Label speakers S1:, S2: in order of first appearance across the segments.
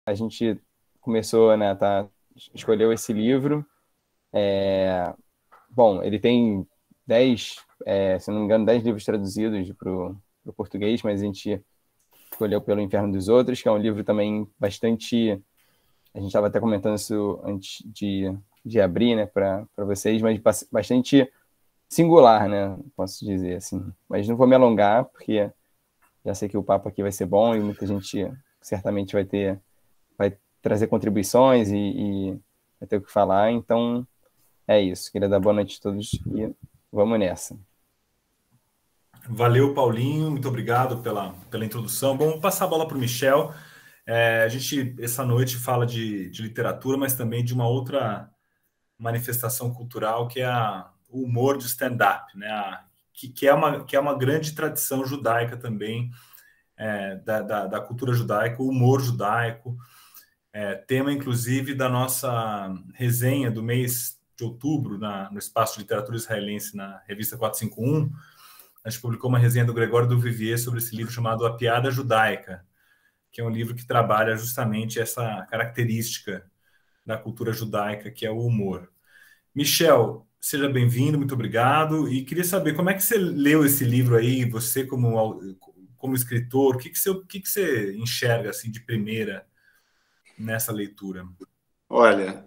S1: a gente começou, né, escolheu esse livro. Bom, ele tem 10, se não me engano, 10 livros traduzidos para o português, mas a gente escolheu Pelo Inferno dos Outros, que é um livro também bastante... A gente estava até comentando isso antes de abrir, né, para vocês, mas bastante singular, né, posso dizer assim. Mas não vou me alongar, porque já sei que o papo aqui vai ser bom e muita gente certamente vai trazer contribuições e vai ter o que falar. Então, é isso. Queria dar boa noite a todos e vamos nessa.
S2: Valeu, Paulinho. Muito obrigado pela introdução. Bom, vou passar a bola para o Michel. A gente, essa noite, fala de literatura, mas também de uma outra manifestação cultural, que é o humor de stand-up, né? Que é uma grande tradição judaica também, da cultura judaica, o humor judaico, tema, inclusive, da nossa resenha do mês de outubro, no Espaço de Literatura Israelense, na revista 451. A gente publicou uma resenha do Gregório do Vivier sobre esse livro chamado A Piada Judaica, que é um livro que trabalha justamente essa característica da cultura judaica, que é o humor. Michel, seja bem-vindo, muito obrigado. E queria saber como é que você leu esse livro aí, você como escritor, o que você enxerga assim de primeira nessa leitura?
S3: Olha,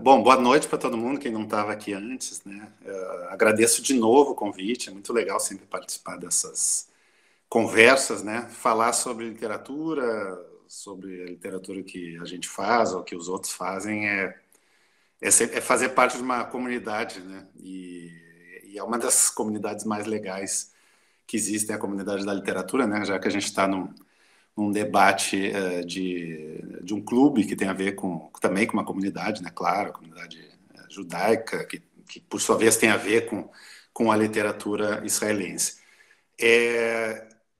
S3: bom, boa noite para todo mundo, quem não estava aqui antes, né? Agradeço de novo o convite, é muito legal sempre participar dessas conversas, né? Falar sobre literatura, sobre a literatura que a gente faz ou que os outros fazem, é fazer parte de uma comunidade, né? E é uma das comunidades mais legais que existem, a comunidade da literatura, né? Já que a gente está num debate de um clube que tem a ver também com uma comunidade, né? Claro, a comunidade judaica, que por sua vez tem a ver com a literatura israelense.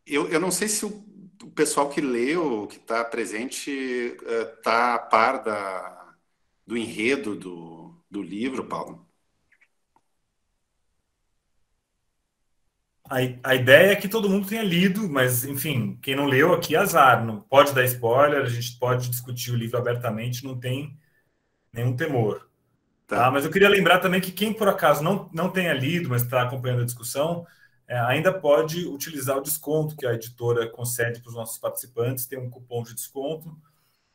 S3: Eu não sei se o pessoal que leu, que está presente, está a par do enredo do livro, Paulo.
S2: A ideia é que todo mundo tenha lido, mas, enfim, quem não leu aqui, azar. Não pode dar spoiler, a gente pode discutir o livro abertamente, não tem nenhum temor. Tá? Mas eu queria lembrar também que quem, por acaso, não tenha lido, mas está acompanhando a discussão, ainda pode utilizar o desconto que a editora concede para os nossos participantes. Tem um cupom de desconto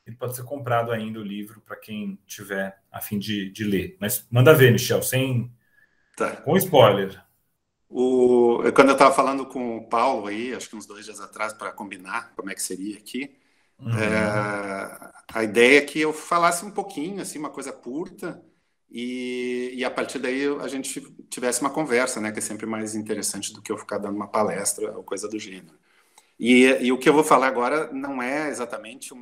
S2: e pode ser comprado ainda o livro para quem tiver a fim de ler. Mas manda ver, Michel, com spoiler.
S3: Quando eu estava falando com o Paulo aí, acho que uns 2 dias atrás, para combinar como é que seria aqui, a ideia é que eu falasse um pouquinho, assim, uma coisa curta, e a partir daí a gente tivesse uma conversa, né, que é sempre mais interessante do que eu ficar dando uma palestra ou coisa do gênero. E o que eu vou falar agora não é exatamente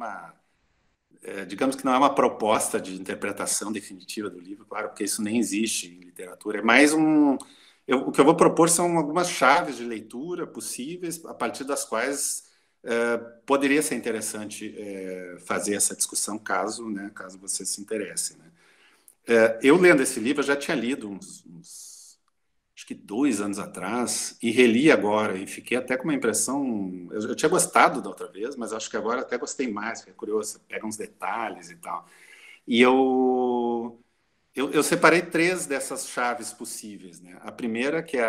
S3: digamos que não é uma proposta de interpretação definitiva do livro, claro, porque isso nem existe em literatura, é mais o que eu vou propor são algumas chaves de leitura possíveis, a partir das quais poderia ser interessante fazer essa discussão, caso você se interesse. Né? Eu, lendo esse livro, eu já tinha lido acho que 2 anos atrás, e reli agora, e fiquei até com uma impressão... Eu tinha gostado da outra vez, mas acho que agora até gostei mais, porque é curioso, pega uns detalhes e tal. E eu separei 3 dessas chaves possíveis. Né? A primeira, que é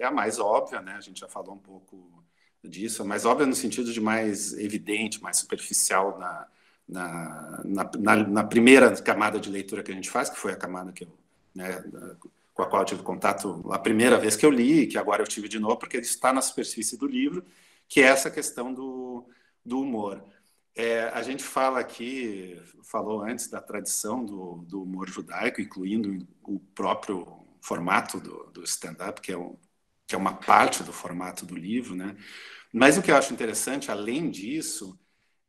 S3: a mais óbvia, né? A gente já falou um pouco disso, a mais óbvia no sentido de mais evidente, mais superficial na primeira camada de leitura que a gente faz, que foi a camada com a qual eu tive contato a primeira vez que eu li, que agora eu tive de novo, porque ele está na superfície do livro, que é essa questão do humor. A gente falou antes da tradição do humor judaico, incluindo o próprio formato do stand-up, que é uma parte do formato do livro, né? Mas o que eu acho interessante, além disso,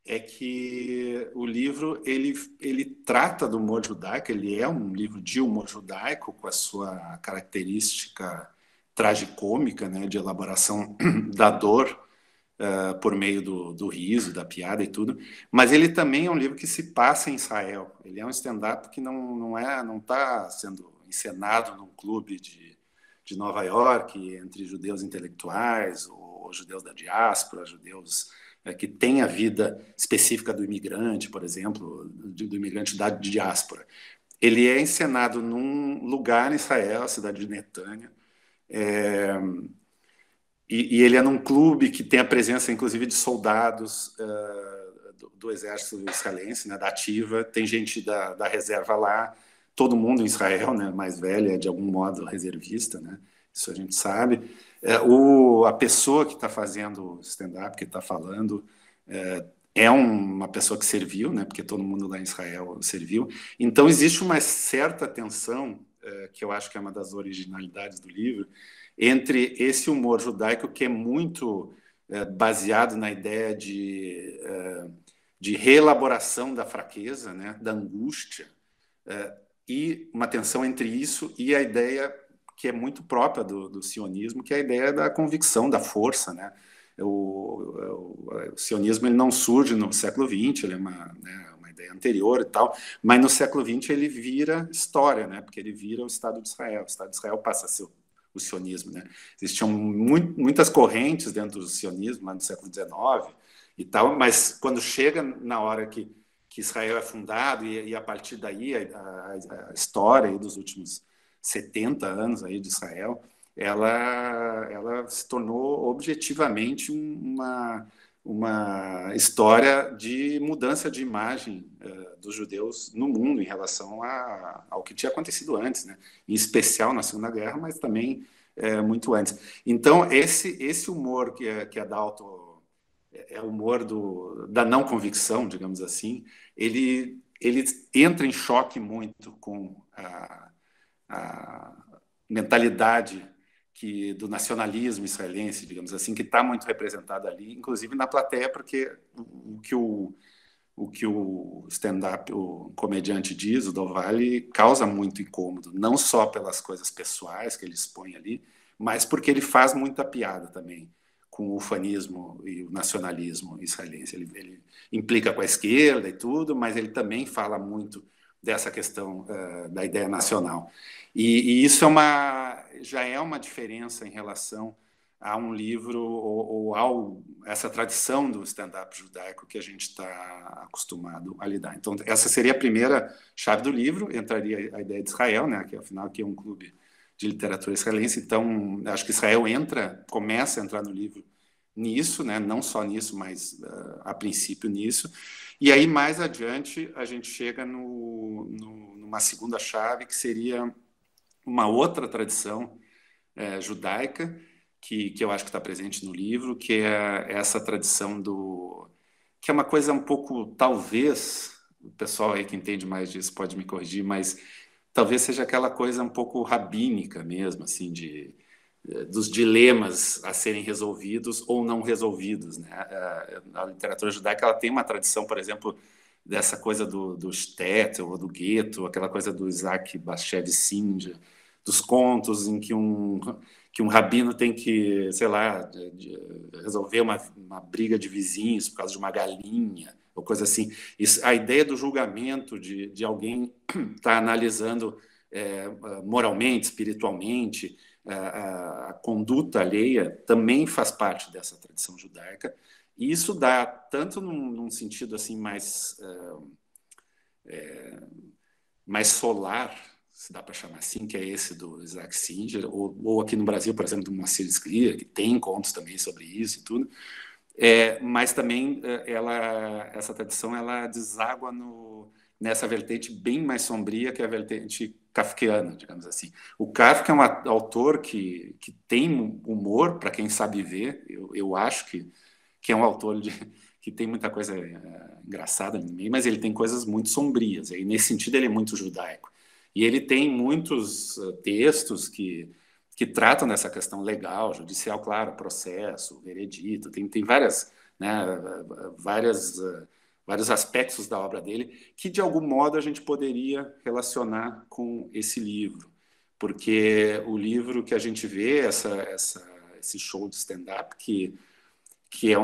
S3: é que o livro ele trata do humor judaico, ele é um livro de humor judaico, com a sua característica tragicômica, né, de elaboração da dor, por meio do riso, da piada e tudo, mas ele também é um livro que se passa em Israel. Ele é um stand-up que não está sendo encenado num clube de Nova York, entre judeus intelectuais, ou judeus da diáspora, judeus que tem a vida específica do imigrante, por exemplo, do imigrante da diáspora. Ele é encenado num lugar em Israel, a cidade de Netânia, e ele é num clube que tem a presença, inclusive, de soldados do exército israelense, né, da ativa, tem gente da reserva lá, todo mundo em Israel, né, mais velho, é de algum modo reservista, né, isso a gente sabe. A pessoa que está fazendo stand-up, que está falando, é uma pessoa que serviu, né, porque todo mundo lá em Israel serviu. Então, existe uma certa tensão, que eu acho que é uma das originalidades do livro, entre esse humor judaico que é muito baseado na ideia de reelaboração da fraqueza, né, da angústia, e uma tensão entre isso e a ideia que é muito própria do sionismo, que é a ideia da convicção, da força, né? O sionismo ele não surge no século XX, ele é uma ideia anterior e tal, mas no século XX ele vira história, né? Porque ele vira o Estado de Israel. O Estado de Israel passa a ser o sionismo, né? Existiam muitas correntes dentro do sionismo lá no século XIX e tal, mas quando chega na hora que Israel é fundado e a partir daí a história aí dos últimos 70 anos aí de Israel, ela se tornou objetivamente uma história de mudança de imagem dos judeus no mundo em relação ao que tinha acontecido antes, né? Em especial na Segunda Guerra, mas também muito antes. Então, esse humor que é da é o humor da não convicção, digamos assim, ele entra em choque muito com a mentalidade do nacionalismo israelense, digamos assim, que está muito representada ali, inclusive na plateia, porque o que o stand-up, o comediante diz, o Dovali, causa muito incômodo, não só pelas coisas pessoais que ele expõe ali, mas porque ele faz muita piada também com o ufanismo e o nacionalismo israelense. Ele implica com a esquerda e tudo, mas ele também fala muito dessa questão da ideia nacional. E isso já é uma diferença em relação a um livro ou essa tradição do stand-up judaico que a gente está acostumado a lidar. Então, essa seria a primeira chave do livro, entraria a ideia de Israel, né, que afinal aqui é um clube de literatura israelense, então acho que Israel começa a entrar no livro nisso, né, não só nisso, mas a princípio nisso, e aí mais adiante a gente chega numa segunda chave que seria uma outra tradição judaica, que eu acho que está presente no livro, que é essa tradição que é uma coisa um pouco, talvez, o pessoal aí que entende mais disso pode me corrigir, mas talvez seja aquela coisa um pouco rabínica mesmo, assim, dos dilemas a serem resolvidos ou não resolvidos, né? A literatura judaica ela tem uma tradição, por exemplo, dessa coisa do shtetl ou do gueto, aquela coisa do Isaac Bashevis Singer, dos contos em que um rabino tem que, sei lá, resolver uma briga de vizinhos por causa de uma galinha, ou coisa assim. A ideia do julgamento de alguém estar analisando moralmente, espiritualmente, a conduta alheia também faz parte dessa tradição judaica. E isso dá, tanto num sentido assim mais solar, se dá para chamar assim, que é esse do Isaac Singer, ou aqui no Brasil, por exemplo, do Moacir Sclia, que tem contos também sobre isso e tudo, mas também essa tradição ela deságua nessa vertente bem mais sombria, que é a vertente kafkiana, digamos assim. O Kafka é um autor que tem humor, para quem sabe ver, eu acho que é um autor que tem muita coisa engraçada no meio, mas ele tem coisas muito sombrias, e nesse sentido ele é muito judaico. E ele tem muitos textos que tratam dessa questão legal, judicial, claro, processo, veredito, tem várias, né, vários aspectos da obra dele que, de algum modo, a gente poderia relacionar com esse livro, porque o livro que a gente vê, esse show de stand-up, que é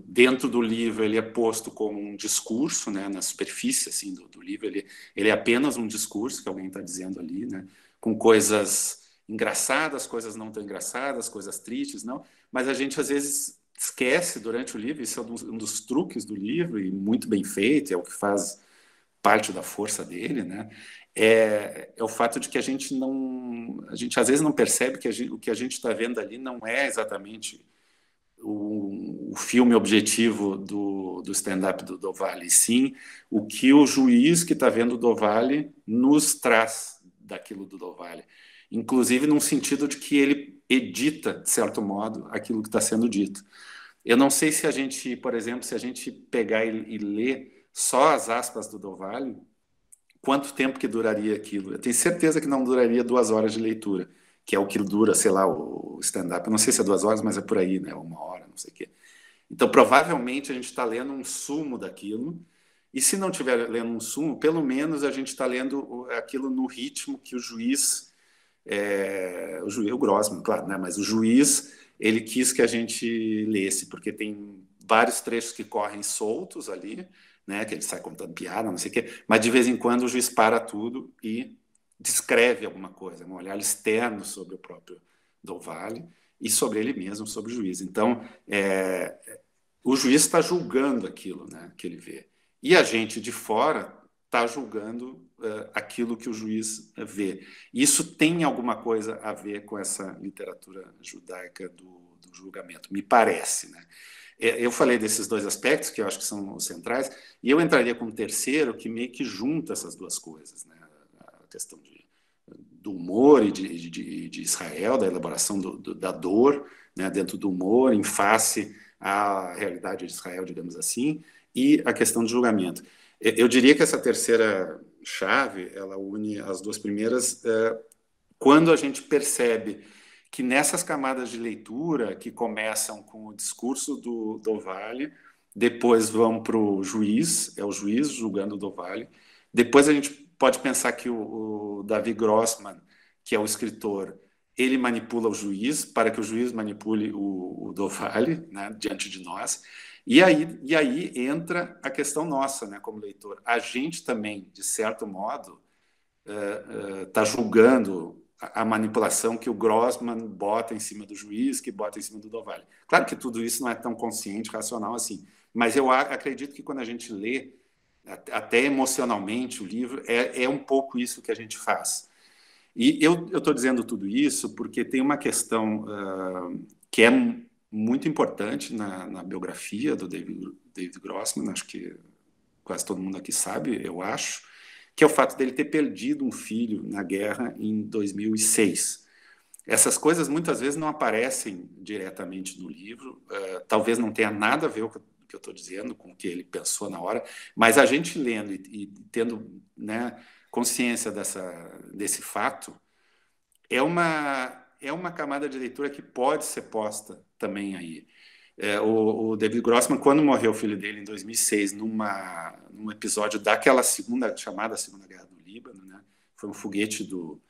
S3: dentro do livro ele é posto como um discurso, né, na superfície assim do livro, ele é apenas um discurso que alguém está dizendo ali, né, com coisas engraçadas, coisas não tão engraçadas, coisas tristes, não, mas a gente às vezes esquece durante o livro, isso é um dos truques do livro, e muito bem feito, é o que faz parte da força dele, né? É o fato de que a gente às vezes não percebe que o que a gente está vendo ali não é exatamente o filme objetivo do stand-up do Do Valle, sim o que o juiz que está vendo o Do Valle nos traz daquilo do Do Valle, inclusive num sentido de que ele edita, de certo modo, aquilo que está sendo dito. Eu não sei se a gente, por exemplo, se a gente pegar e ler só as aspas do Do Valle, quanto tempo que duraria aquilo? Eu tenho certeza que não duraria 2 horas de leitura, que é o que dura, sei lá, o stand-up. Eu não sei se é 2 horas, mas é por aí, né? 1 hora, não sei o quê. Então, provavelmente, a gente está lendo um sumo daquilo, e se não estiver lendo um sumo, pelo menos a gente está lendo aquilo no ritmo que o juiz, o Grossman, claro, né? Mas o juiz, ele quis que a gente lesse, porque tem vários trechos que correm soltos ali, né, que ele sai contando piada, não sei o quê, mas de vez em quando o juiz para tudo e descreve alguma coisa, um olhar externo sobre o próprio Do Valle e sobre ele mesmo, sobre o juiz. Então, o juiz está julgando aquilo, né, que ele vê. E a gente de fora está julgando aquilo que o juiz vê. Isso tem alguma coisa a ver com essa literatura judaica do julgamento, me parece, né? Eu falei desses 2 aspectos, que eu acho que são os centrais, e eu entraria com um terceiro que meio que junta essas 2 coisas, né? A questão do humor e de Israel, da elaboração da dor, né? Dentro do humor, em face à realidade de Israel, digamos assim, e a questão do julgamento. Eu diria que essa terceira chave, ela une as 2 primeiras, quando a gente percebe que nessas camadas de leitura, que começam com o discurso do Do Valle, depois vão para o juiz, é o juiz julgando o Do Valle, depois a gente pode pensar que o Davi Grossman, que é o escritor, ele manipula o juiz para que o juiz manipule o Do Valle, né, diante de nós, e aí entra a questão nossa, né, como leitor. A gente também, de certo modo, está julgando a manipulação que o Grossman bota em cima do juiz, que bota em cima do Do Valle. Claro que tudo isso não é tão consciente, racional assim, mas eu acredito que quando a gente lê, até emocionalmente, o livro, é um pouco isso que a gente faz. E eu estou dizendo tudo isso porque tem uma questão que é muito importante na biografia do David Grossman, acho que quase todo mundo aqui sabe, eu acho, que é o fato dele ter perdido um filho na guerra em 2006. Essas coisas muitas vezes não aparecem diretamente no livro, talvez não tenha nada a ver com o que eu estou dizendo, com o que ele pensou na hora, mas a gente lendo e tendo, né, consciência desse fato, é uma camada de leitura que pode ser posta também aí. O David Grossman, quando morreu o filho dele em 2006, num episódio daquela chamada Segunda Guerra do Líbano, né? Foi um foguete do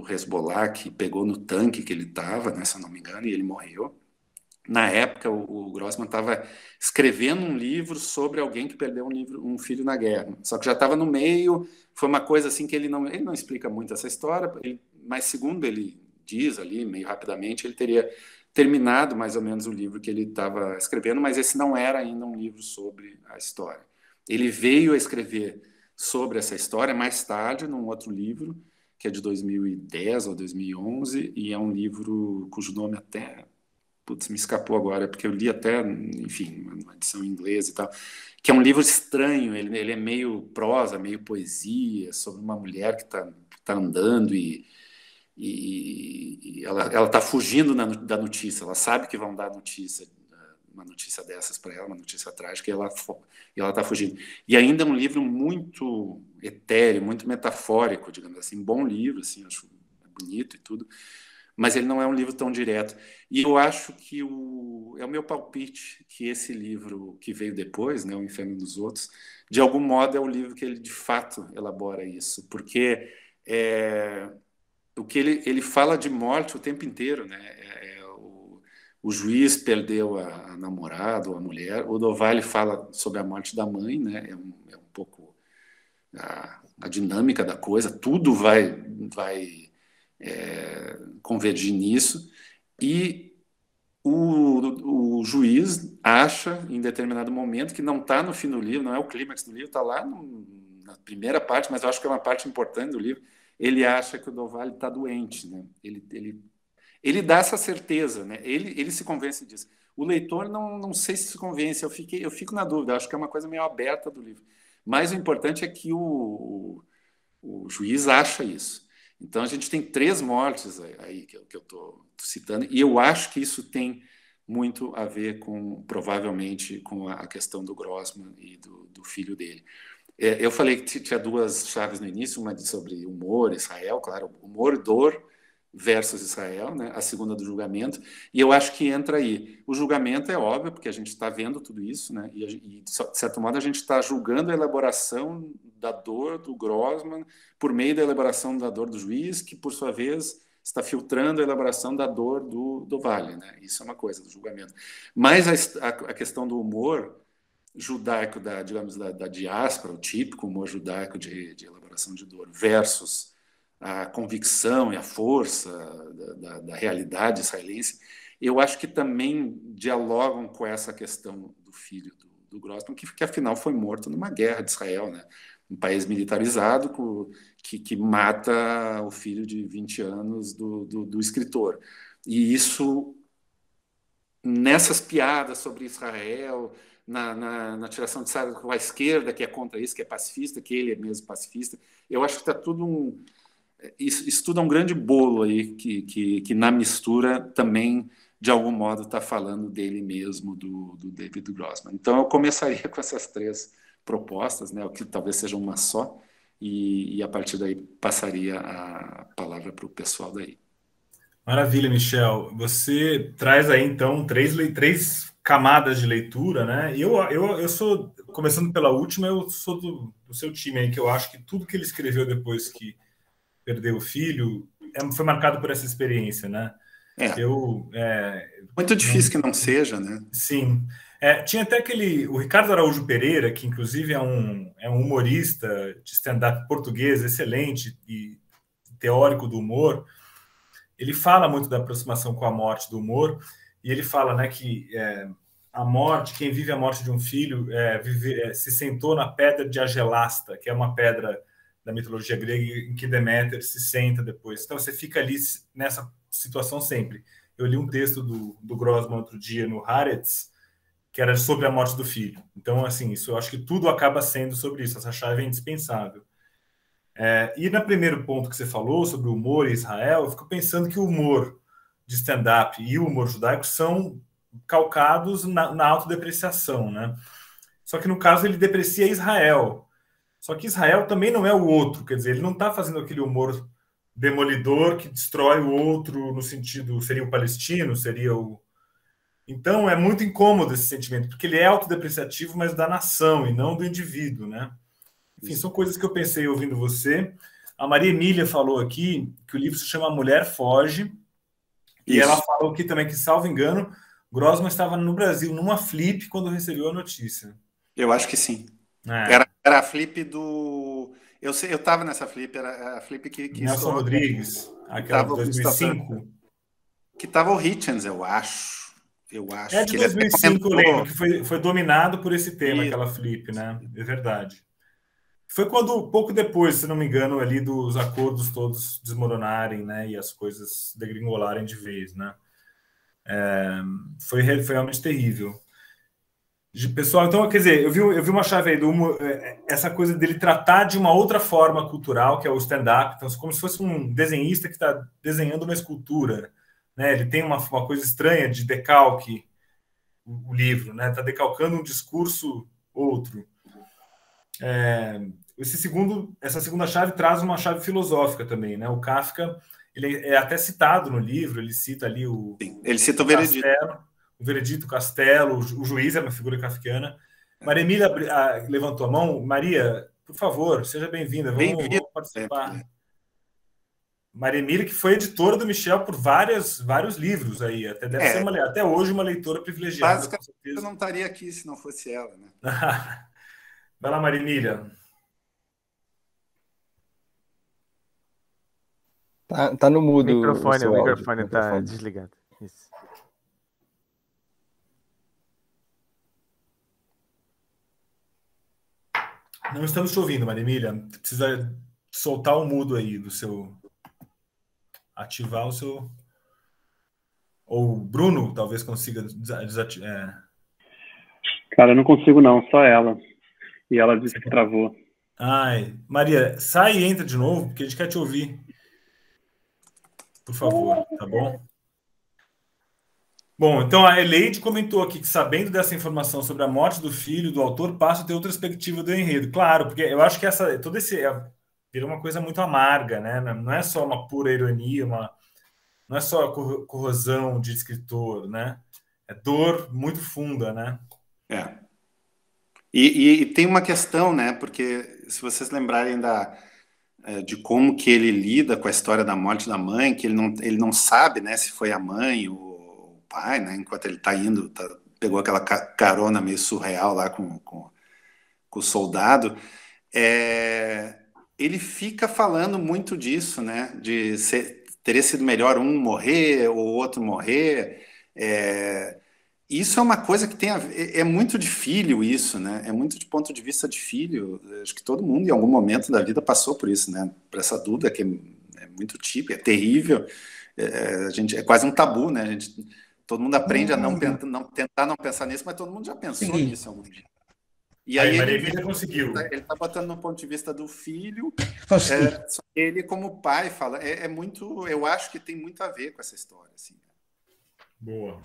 S3: Hezbollah que pegou no tanque que ele estava, né, se eu não me engano, e ele morreu. Na época, o Grossman estava escrevendo um livro sobre alguém que perdeu um filho na guerra. Só que já estava no meio, foi uma coisa assim que ele não explica muito essa história, mas segundo ele diz ali, meio rapidamente, ele teria terminado mais ou menos o livro que ele estava escrevendo, mas esse não era ainda um livro sobre a história. Ele veio a escrever sobre essa história mais tarde, num outro livro, que é de 2010 ou 2011, e é um livro cujo nome até... Putz, me escapou agora, porque eu li até, enfim, uma edição em inglês e tal, que é um livro estranho, ele é meio prosa, meio poesia, sobre uma mulher que tá andando e ela está fugindo da notícia, ela sabe que vão dar notícia, uma notícia dessas para ela, uma notícia trágica, e ela está fugindo. E ainda é um livro muito etéreo, muito metafórico, digamos assim, bom livro, assim, acho bonito e tudo, mas ele não é um livro tão direto. E eu acho que é o meu palpite que esse livro que veio depois, né, O Inferno dos Outros, de algum modo é o livro que ele de fato elabora isso, porque o que ele fala de morte o tempo inteiro, né? O juiz perdeu a namorada ou a mulher, o Do Valle fala sobre a morte da mãe, né? É um pouco a dinâmica da coisa, tudo vai convergir nisso, e O juiz acha, em determinado momento, que não está no fim do livro, não é o clímax do livro, está lá na primeira parte, mas eu acho que é uma parte importante do livro. Ele acha que o do Valle está doente, né? Ele dá essa certeza, né? Ele se convence disso. O leitor não sei se convence, eu fico na dúvida, acho que é uma coisa meio aberta do livro. Mas o importante é que o juiz acha isso. Então a gente tem 3 mortes aí que eu estou citando, e eu acho que isso tem muito a ver provavelmente, com a questão do Grossman e do filho dele. Eu falei que tinha 2 chaves no início, uma sobre humor, Israel, claro, humor, dor versus Israel, né? A segunda do julgamento, e eu acho que entra aí. O julgamento é óbvio, porque a gente está vendo tudo isso, né? E de certo modo, a gente está julgando a elaboração da dor do Grossman por meio da elaboração da dor do juiz, que, por sua vez, está filtrando a elaboração da dor do Valle, né? Isso é uma coisa do julgamento. Mas a questão do humor judaico, digamos, da diáspora, o típico humor judaico de elaboração de dor, versus a convicção e a força da realidade israelense, eu acho que também dialogam com essa questão do filho do Grossman, que afinal foi morto numa guerra de Israel, né? Um país militarizado que mata o filho de 20 anos do escritor. E isso, nessas piadas sobre Israel, na tiração de sarro com a esquerda, que é contra isso, que é pacifista, que ele é mesmo pacifista, eu acho que está tudo isso tudo é um grande bolo aí que na mistura também, de algum modo, está falando dele mesmo, do David Grossman. Então, eu começaria com essas 3 propostas, né, o que talvez seja uma só, e a partir daí passaria a palavra para o pessoal daí.
S2: Maravilha, Michel. Você traz aí, então, 3 camadas de leitura, né? E eu sou, começando pela última, eu sou do seu time aí, que eu acho que tudo que ele escreveu depois que perdeu o filho foi marcado por essa experiência, né?
S3: Muito difícil que não seja, né?
S2: Sim. Tinha até o Ricardo Araújo Pereira, que inclusive é um humorista de stand-up português excelente e teórico do humor. Ele fala muito da aproximação com a morte do humor, e ele fala, né, que a morte, quem vive a morte de um filho, se sentou na pedra de Agelasta, que é uma pedra da mitologia grega em que Deméter se senta depois. Então você fica ali nessa situação sempre. Eu li um texto do Grossman outro dia no Haaretz, que era sobre a morte do filho. Então, assim, isso eu acho que tudo acaba sendo sobre isso. Essa chave é indispensável. E no primeiro ponto que você falou sobre o humor em Israel, eu fico pensando que o humor de stand-up e o humor judaico são calcados na autodepreciação, né? Só que no caso ele deprecia Israel. Só que Israel também não é o outro, quer dizer, ele não está fazendo aquele humor demolidor que destrói o outro no sentido, seria o palestino, seria o... Então é muito incômodo esse sentimento, porque ele é autodepreciativo, mas da nação e não do indivíduo, né? Enfim, são coisas que eu pensei ouvindo você. A Maria Emília falou aqui que o livro se chama Mulher Foge, e ela falou aqui também que, salvo engano, Grossman estava no Brasil, numa flip, quando recebeu a notícia.
S3: Eu acho que sim. Era a flip do... Eu estava nessa flip, era a flip que
S2: Nelson Rodrigues, aquela de 2005.
S3: Que estava o Hitchens, eu acho.
S2: É de 2005, eu lembro, que foi dominado por esse tema, aquela flip, né? É verdade. Foi pouco depois, se não me engano, ali dos acordos todos desmoronarem, né? E as coisas degringolarem de vez, né? Foi realmente terrível. Pessoal, então, quer dizer, eu vi uma chave aí essa coisa dele tratar de uma outra forma cultural, que é o stand-up, então, como se fosse um desenhista que está desenhando uma escultura, né? Ele tem uma coisa estranha de decalque, o livro, né? Está decalcando um discurso outro. Essa segunda chave traz uma chave filosófica também, né? O Kafka, ele é até citado no livro, ele cita ali
S3: ele cita o veredito.
S2: O veredito, Castelo, o juiz é uma figura kafkiana. Maria Emília levantou a mão. Maria, por favor, seja bem-vinda. Vamos participar. Maria Emília, que foi editora do Michel por vários livros aí. Deve ser até hoje uma leitora privilegiada.
S3: Basicamente, eu não estaria aqui se não fosse ela, né?
S2: Vai lá, Maria Emília.
S1: Tá no mudo.
S4: O microfone está desligado. Isso.
S2: Não estamos te ouvindo, Maria Emília. Precisa soltar o mudo aí do seu... Ativar o seu... Ou o Bruno talvez consiga desativar.
S4: Cara, eu não consigo não, só ela. E ela disse que travou.
S2: Ai, Maria, sai e entra de novo, porque a gente quer te ouvir. Por favor, tá bom? Bom, então a Eleide comentou aqui que, sabendo dessa informação sobre a morte do filho do autor, passa a ter outra perspectiva do enredo. Claro, porque eu acho que vira uma coisa muito amarga, né? Não é só uma pura ironia, não é só corrosão de escritor, né? É dor muito funda, né?
S3: E tem uma questão, né? Porque se vocês lembrarem de como que ele lida com a história da morte da mãe, que ele não sabe, né, se foi a mãe ou o pai, né? Enquanto ele está indo, pegou aquela carona meio surreal lá com o soldado. Ele fica falando muito disso, né? De teria sido melhor um morrer ou outro morrer. Isso é uma coisa que tem é muito de filho isso, né? É muito de ponto de vista de filho. Acho que todo mundo em algum momento da vida passou por isso, né? Por essa dúvida que é muito típica, é terrível. É quase um tabu, né? Todo mundo aprende a tentar não pensar nisso, mas todo mundo já pensou nisso em algum dia. E aí
S2: Maria Emília conseguiu.
S3: Ele está botando no ponto de vista do filho. Ele como pai fala, muito. Eu acho que tem muito a ver com essa história, assim.
S2: Boa.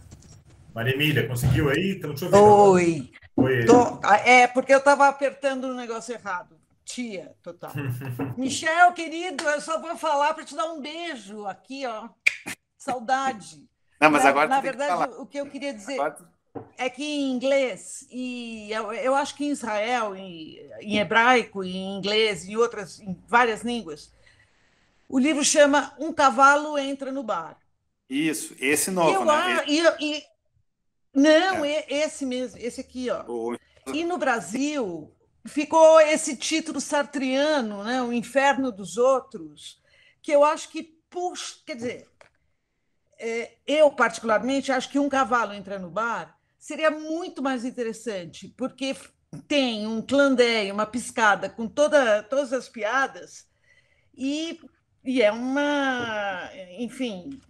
S2: Maria Emília, conseguiu aí? Estamos te ouvindo.
S5: Oi.
S2: Oi.
S5: Porque eu estava apertando o negócio errado. Tia, total. Michel, querido, eu só vou falar para te dar um beijo aqui, ó. Saudade.
S3: Não, mas agora
S5: na verdade, o que eu queria dizer é que em inglês, e eu acho que em Israel, em hebraico, em inglês, em várias línguas, o livro chama Um Cavalo Entra no Bar.
S3: Isso, esse novo, né?
S5: Esse mesmo, esse aqui, ó. E no Brasil ficou esse título sartriano, né? O Inferno dos Outros, que eu acho que puxa, quer dizer, eu particularmente acho que Um Cavalo Entra no Bar seria muito mais interessante, porque tem um clandé, uma piscada com todas as piadas e é uma, enfim,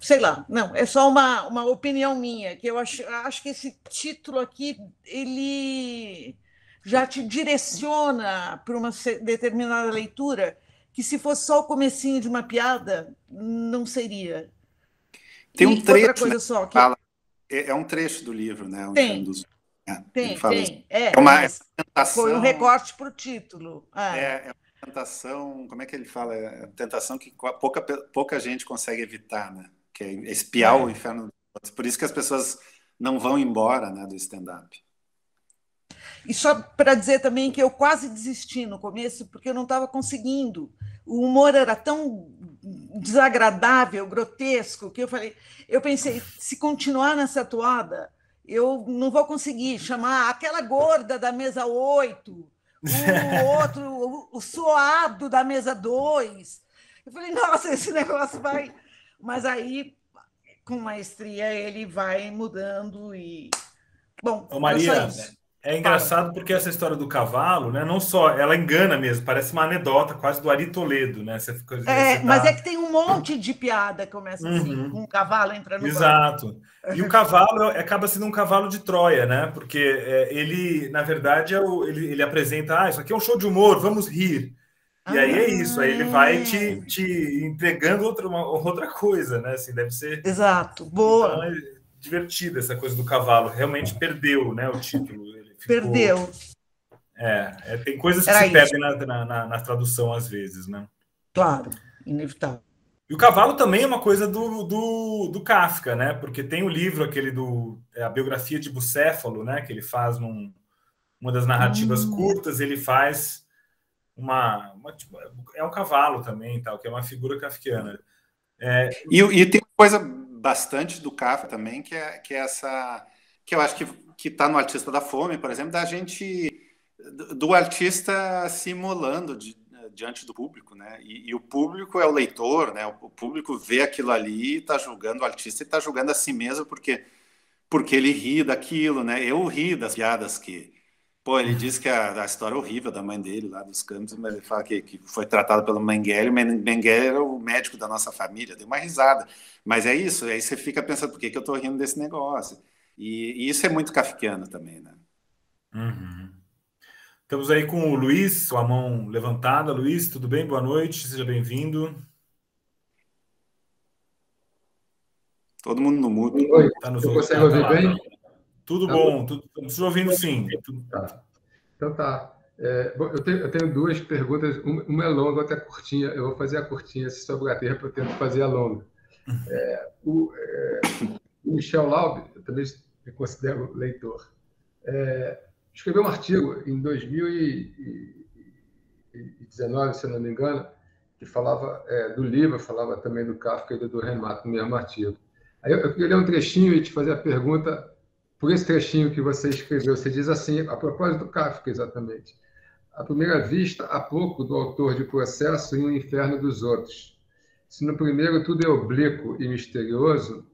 S5: sei lá, não, é só uma opinião minha, que eu acho que esse título aqui, ele já te direciona para uma determinada leitura, que se fosse só o comecinho de uma piada, não seria.
S3: Tem um trecho,
S5: outra coisa só, que
S3: é um trecho do livro, né?
S5: Tem.
S3: É uma tentação.
S5: Foi um recorte para o título.
S3: É uma tentação, como é que ele fala? É uma tentação que pouca gente consegue evitar, né? Que é espiar o inferno dos outros. Por isso que as pessoas não vão embora, né, do stand-up.
S5: E só para dizer também que eu quase desisti no começo, porque eu não estava conseguindo. O humor era tão desagradável, grotesco, que eu pensei, se continuar nessa toada, eu não vou conseguir chamar aquela gorda da mesa 8, o outro, o suado da mesa 2. Eu falei, nossa, esse negócio vai... Mas aí, com maestria, ele vai mudando e... Bom,
S2: Maria, é engraçado porque essa história do cavalo, né? Não só, ela engana mesmo, parece uma anedota quase do Ari Toledo, né?
S5: Mas é que tem um monte de piada que começa assim, com um cavalo entrando no
S2: Exato. E o cavalo acaba sendo um cavalo de Troia, né? Porque ele, na verdade, ele apresenta, isso aqui é um show de humor, vamos rir. E aí é isso, aí ele vai te entregando outra coisa, né? Assim, deve ser...
S5: Exato, boa.
S2: Então, é divertida essa coisa do cavalo. Realmente perdeu, né, o título.
S5: Perdeu.
S2: Tem coisas que se perdem na tradução às vezes, né?
S5: Claro, inevitável.
S2: E o cavalo também é uma coisa do Kafka, né? Porque tem o livro aquele a biografia de Bucéfalo, né? Que ele faz uma das narrativas curtas, ele faz é um cavalo também, tal, que é uma figura kafkiana.
S3: E tem uma coisa bastante do Kafka também, que é essa, que eu acho que está no Artista da Fome, por exemplo, do artista simulando diante do público, né? E o público é o leitor, né? O público vê aquilo ali, está julgando o artista e está julgando a si mesmo porque ele ri daquilo, né? Eu ri das piadas que Pô, ele diz que a história horrível da mãe dele, lá dos campos, mas ele fala que foi tratado pelo Mengele. O Mengele era o médico da nossa família. Deu uma risada. Mas é isso, aí você fica pensando, por que eu tô rindo desse negócio? E isso é muito kafkiano também, né?
S2: Uhum. Estamos aí com o Luiz, com a mão levantada. Luiz, tudo bem? Boa noite, seja bem-vindo.
S3: Todo mundo no mudo.
S6: Oi,
S2: Tá nos
S6: você
S2: ouvindo?
S6: consegue ouvir
S2: Tá lá.
S6: bem?
S2: Tudo
S6: Tá
S2: bom, estamos te ouvindo sim.
S6: Tá. Então tá. Bom, eu tenho duas perguntas, uma é longa, outra é curtinha. Eu vou fazer a curtinha, se sobrar tempo, eu tento fazer a longa. O Michel Laub, eu também me considero leitor, escreveu um artigo em 2019, se eu não me engano, que falava do livro, falava também do Kafka e do Renato, no mesmo artigo. Aí eu queria ler um trechinho e te fazer a pergunta por esse trechinho que você escreveu. Você diz assim, a propósito do Kafka, exatamente. À primeira vista, há pouco do autor de Processo e o Inferno dos Outros. Se no primeiro tudo é oblíquo e misterioso,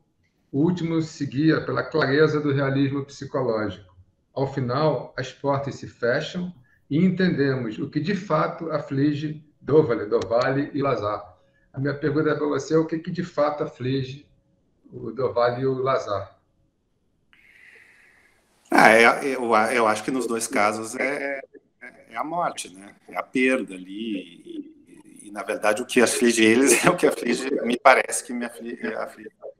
S6: o último seguia pela clareza do realismo psicológico. Ao final, as portas se fecham e entendemos o que de fato aflige Dovale e Lazar. A minha pergunta para você é o que de fato aflige o Dovale e o Lazar.
S3: Eu acho que nos dois casos é a morte, né? É a perda ali. E, na verdade, o que aflige eles é o que aflige, me parece que me aflige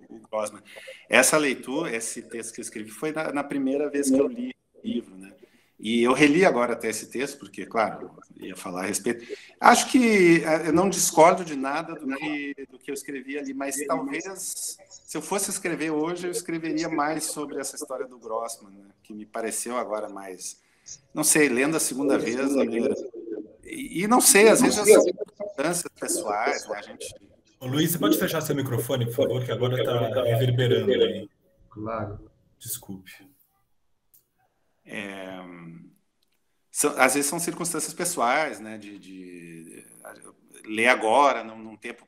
S3: o Grossman. Essa leitura, esse texto que eu escrevi, foi na primeira vez que eu li o livro, né? E eu reli agora até esse texto, porque, claro, eu ia falar a respeito. Acho que eu não discordo de nada do que eu escrevi ali, mas talvez, se eu fosse escrever hoje, eu escreveria mais sobre essa história do Grossman, né? Que me pareceu agora mais, não sei, lendo a segunda vez, e não sei, às vezes são circunstâncias pessoais, né? A gente...
S2: Ô, Luiz, você pode fechar seu microfone, por favor, que agora está reverberando aí.
S6: Claro.
S2: Desculpe.
S3: Às vezes são circunstâncias pessoais, né? De ler agora, num tempo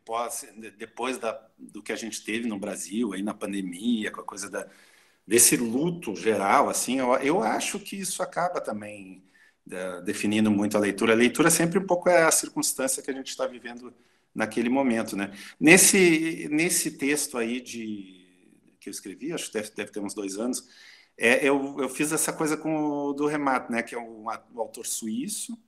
S3: depois do que a gente teve no Brasil, aí na pandemia, com a coisa desse luto geral, assim, eu acho que isso acaba também definindo muito a leitura. A leitura sempre um pouco é a circunstância que a gente está vivendo naquele momento, né? Nesse texto aí que eu escrevi, acho que deve ter uns 2 anos, eu fiz essa coisa com o do Remat, né? Que é um autor suíço,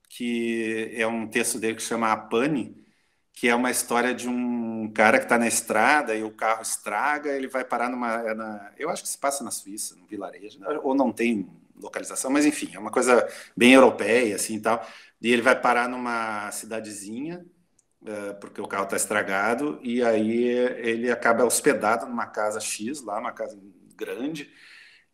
S3: que é um texto dele que chama A Pane, que é uma história de um cara que está na estrada e o carro estraga, ele vai parar eu acho que se passa na Suíça, num vilarejo, né? Ou não tem localização, mas enfim, é uma coisa bem europeia, assim, e tal, e ele vai parar numa cidadezinha, porque o carro está estragado, e aí ele acaba hospedado numa casa X, lá, uma casa grande,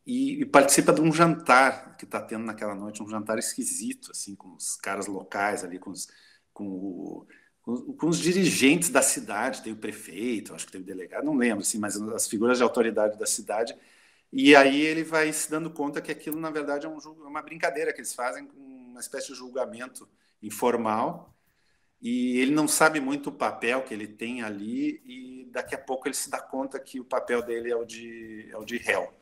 S3: e participa de um jantar que está tendo naquela noite, um jantar esquisito, assim, com os caras locais ali, com os dirigentes da cidade, tem o prefeito, acho que tem o delegado, não lembro, assim, mas as figuras de autoridade da cidade, e aí ele vai se dando conta que aquilo, na verdade, é uma brincadeira que eles fazem, uma espécie de julgamento informal, e ele não sabe muito o papel que ele tem ali, e daqui a pouco ele se dá conta que o papel dele é o de réu,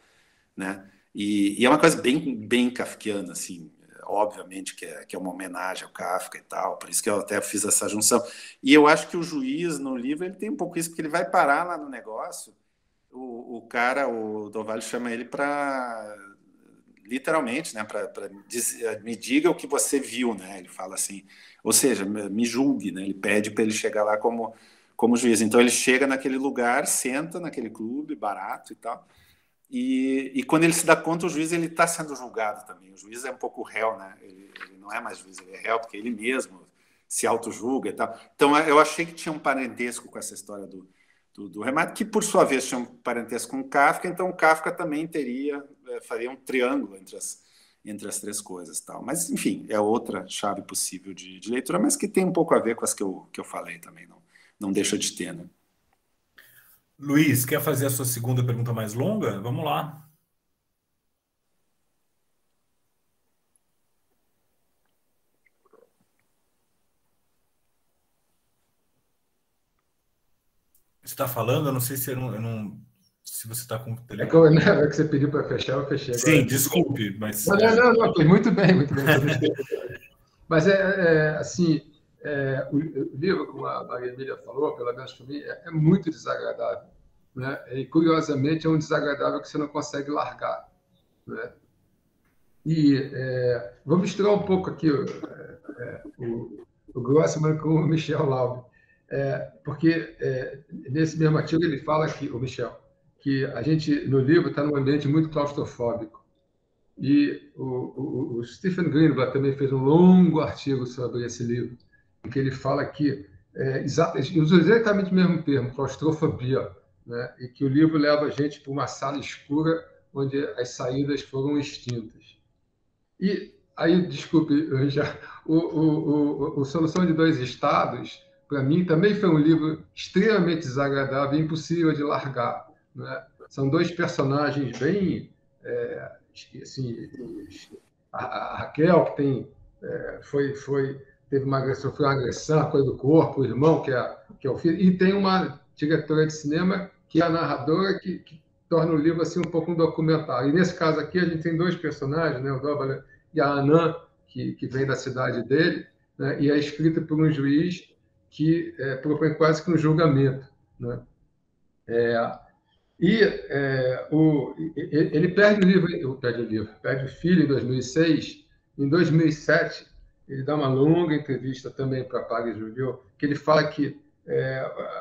S3: né? E é uma coisa bem kafkiana, assim, obviamente que é uma homenagem ao Kafka e tal, por isso que eu até fiz essa junção. E eu acho que o juiz, no livro, ele tem um pouco isso, porque ele vai parar lá no negócio, o cara, o Doval chama ele para, literalmente, né, me diga o que você viu, né, ele fala assim, ou seja, me julgue, né, ele pede para ele chegar lá como juiz. Então ele chega naquele lugar, senta naquele clube barato e tal, e quando ele se dá conta, o juiz está sendo julgado também. O juiz é um pouco réu, né? Ele não é mais juiz, ele é réu, porque ele mesmo se auto-julga e tal. Então, eu achei que tinha um parentesco com essa história do Remat, que, por sua vez, tinha um parentesco com o Kafka. Então, o Kafka também faria um triângulo entre as três coisas. Tal. Mas, enfim, é outra chave possível de leitura, mas que tem um pouco a ver com as que eu falei também. Não deixa de ter, né?
S2: Luiz, quer fazer a sua segunda pergunta mais longa? Vamos lá. Você está falando? Eu não sei se se você está com o
S6: telefone. É que você pediu para fechar, eu fechei agora.
S2: Sim, desculpe, mas...
S6: Não, foi muito bem, muito bem. Mas assim, o livro, como a Maria Emília falou, pelo menos para mim, é muito desagradável, né? E, curiosamente, é um desagradável que você não consegue largar, né? E vou misturar um pouco aqui o Grossman com o Michel Laube, porque nesse mesmo artigo ele fala que, o Michel, que a gente, no livro, está num ambiente muito claustrofóbico. E o Stephen Greenblatt também fez um longo artigo sobre esse livro, em que ele fala que, usa exatamente o mesmo termo, claustrofobia, né? E que o livro leva a gente para uma sala escura onde as saídas foram extintas. E aí, desculpe, o Solução de Dois Estados, para mim, também foi um livro extremamente desagradável e impossível de largar, né? São dois personagens bem... assim, a Raquel, que tem, teve uma agressão, foi uma agressão, a coisa do corpo, o irmão, que é o filho, e tem uma diretora de cinema, que é a narradora, que torna o livro assim, um pouco um documentário. E nesse caso aqui, a gente tem dois personagens, né, o Dóvala e a Anã, que vem da cidade dele, né, e é escrita por um juiz que propõe quase que um julgamento, né? Ele perde o filho em 2006. Em 2007, ele dá uma longa entrevista também para Paris Review, que ele fala que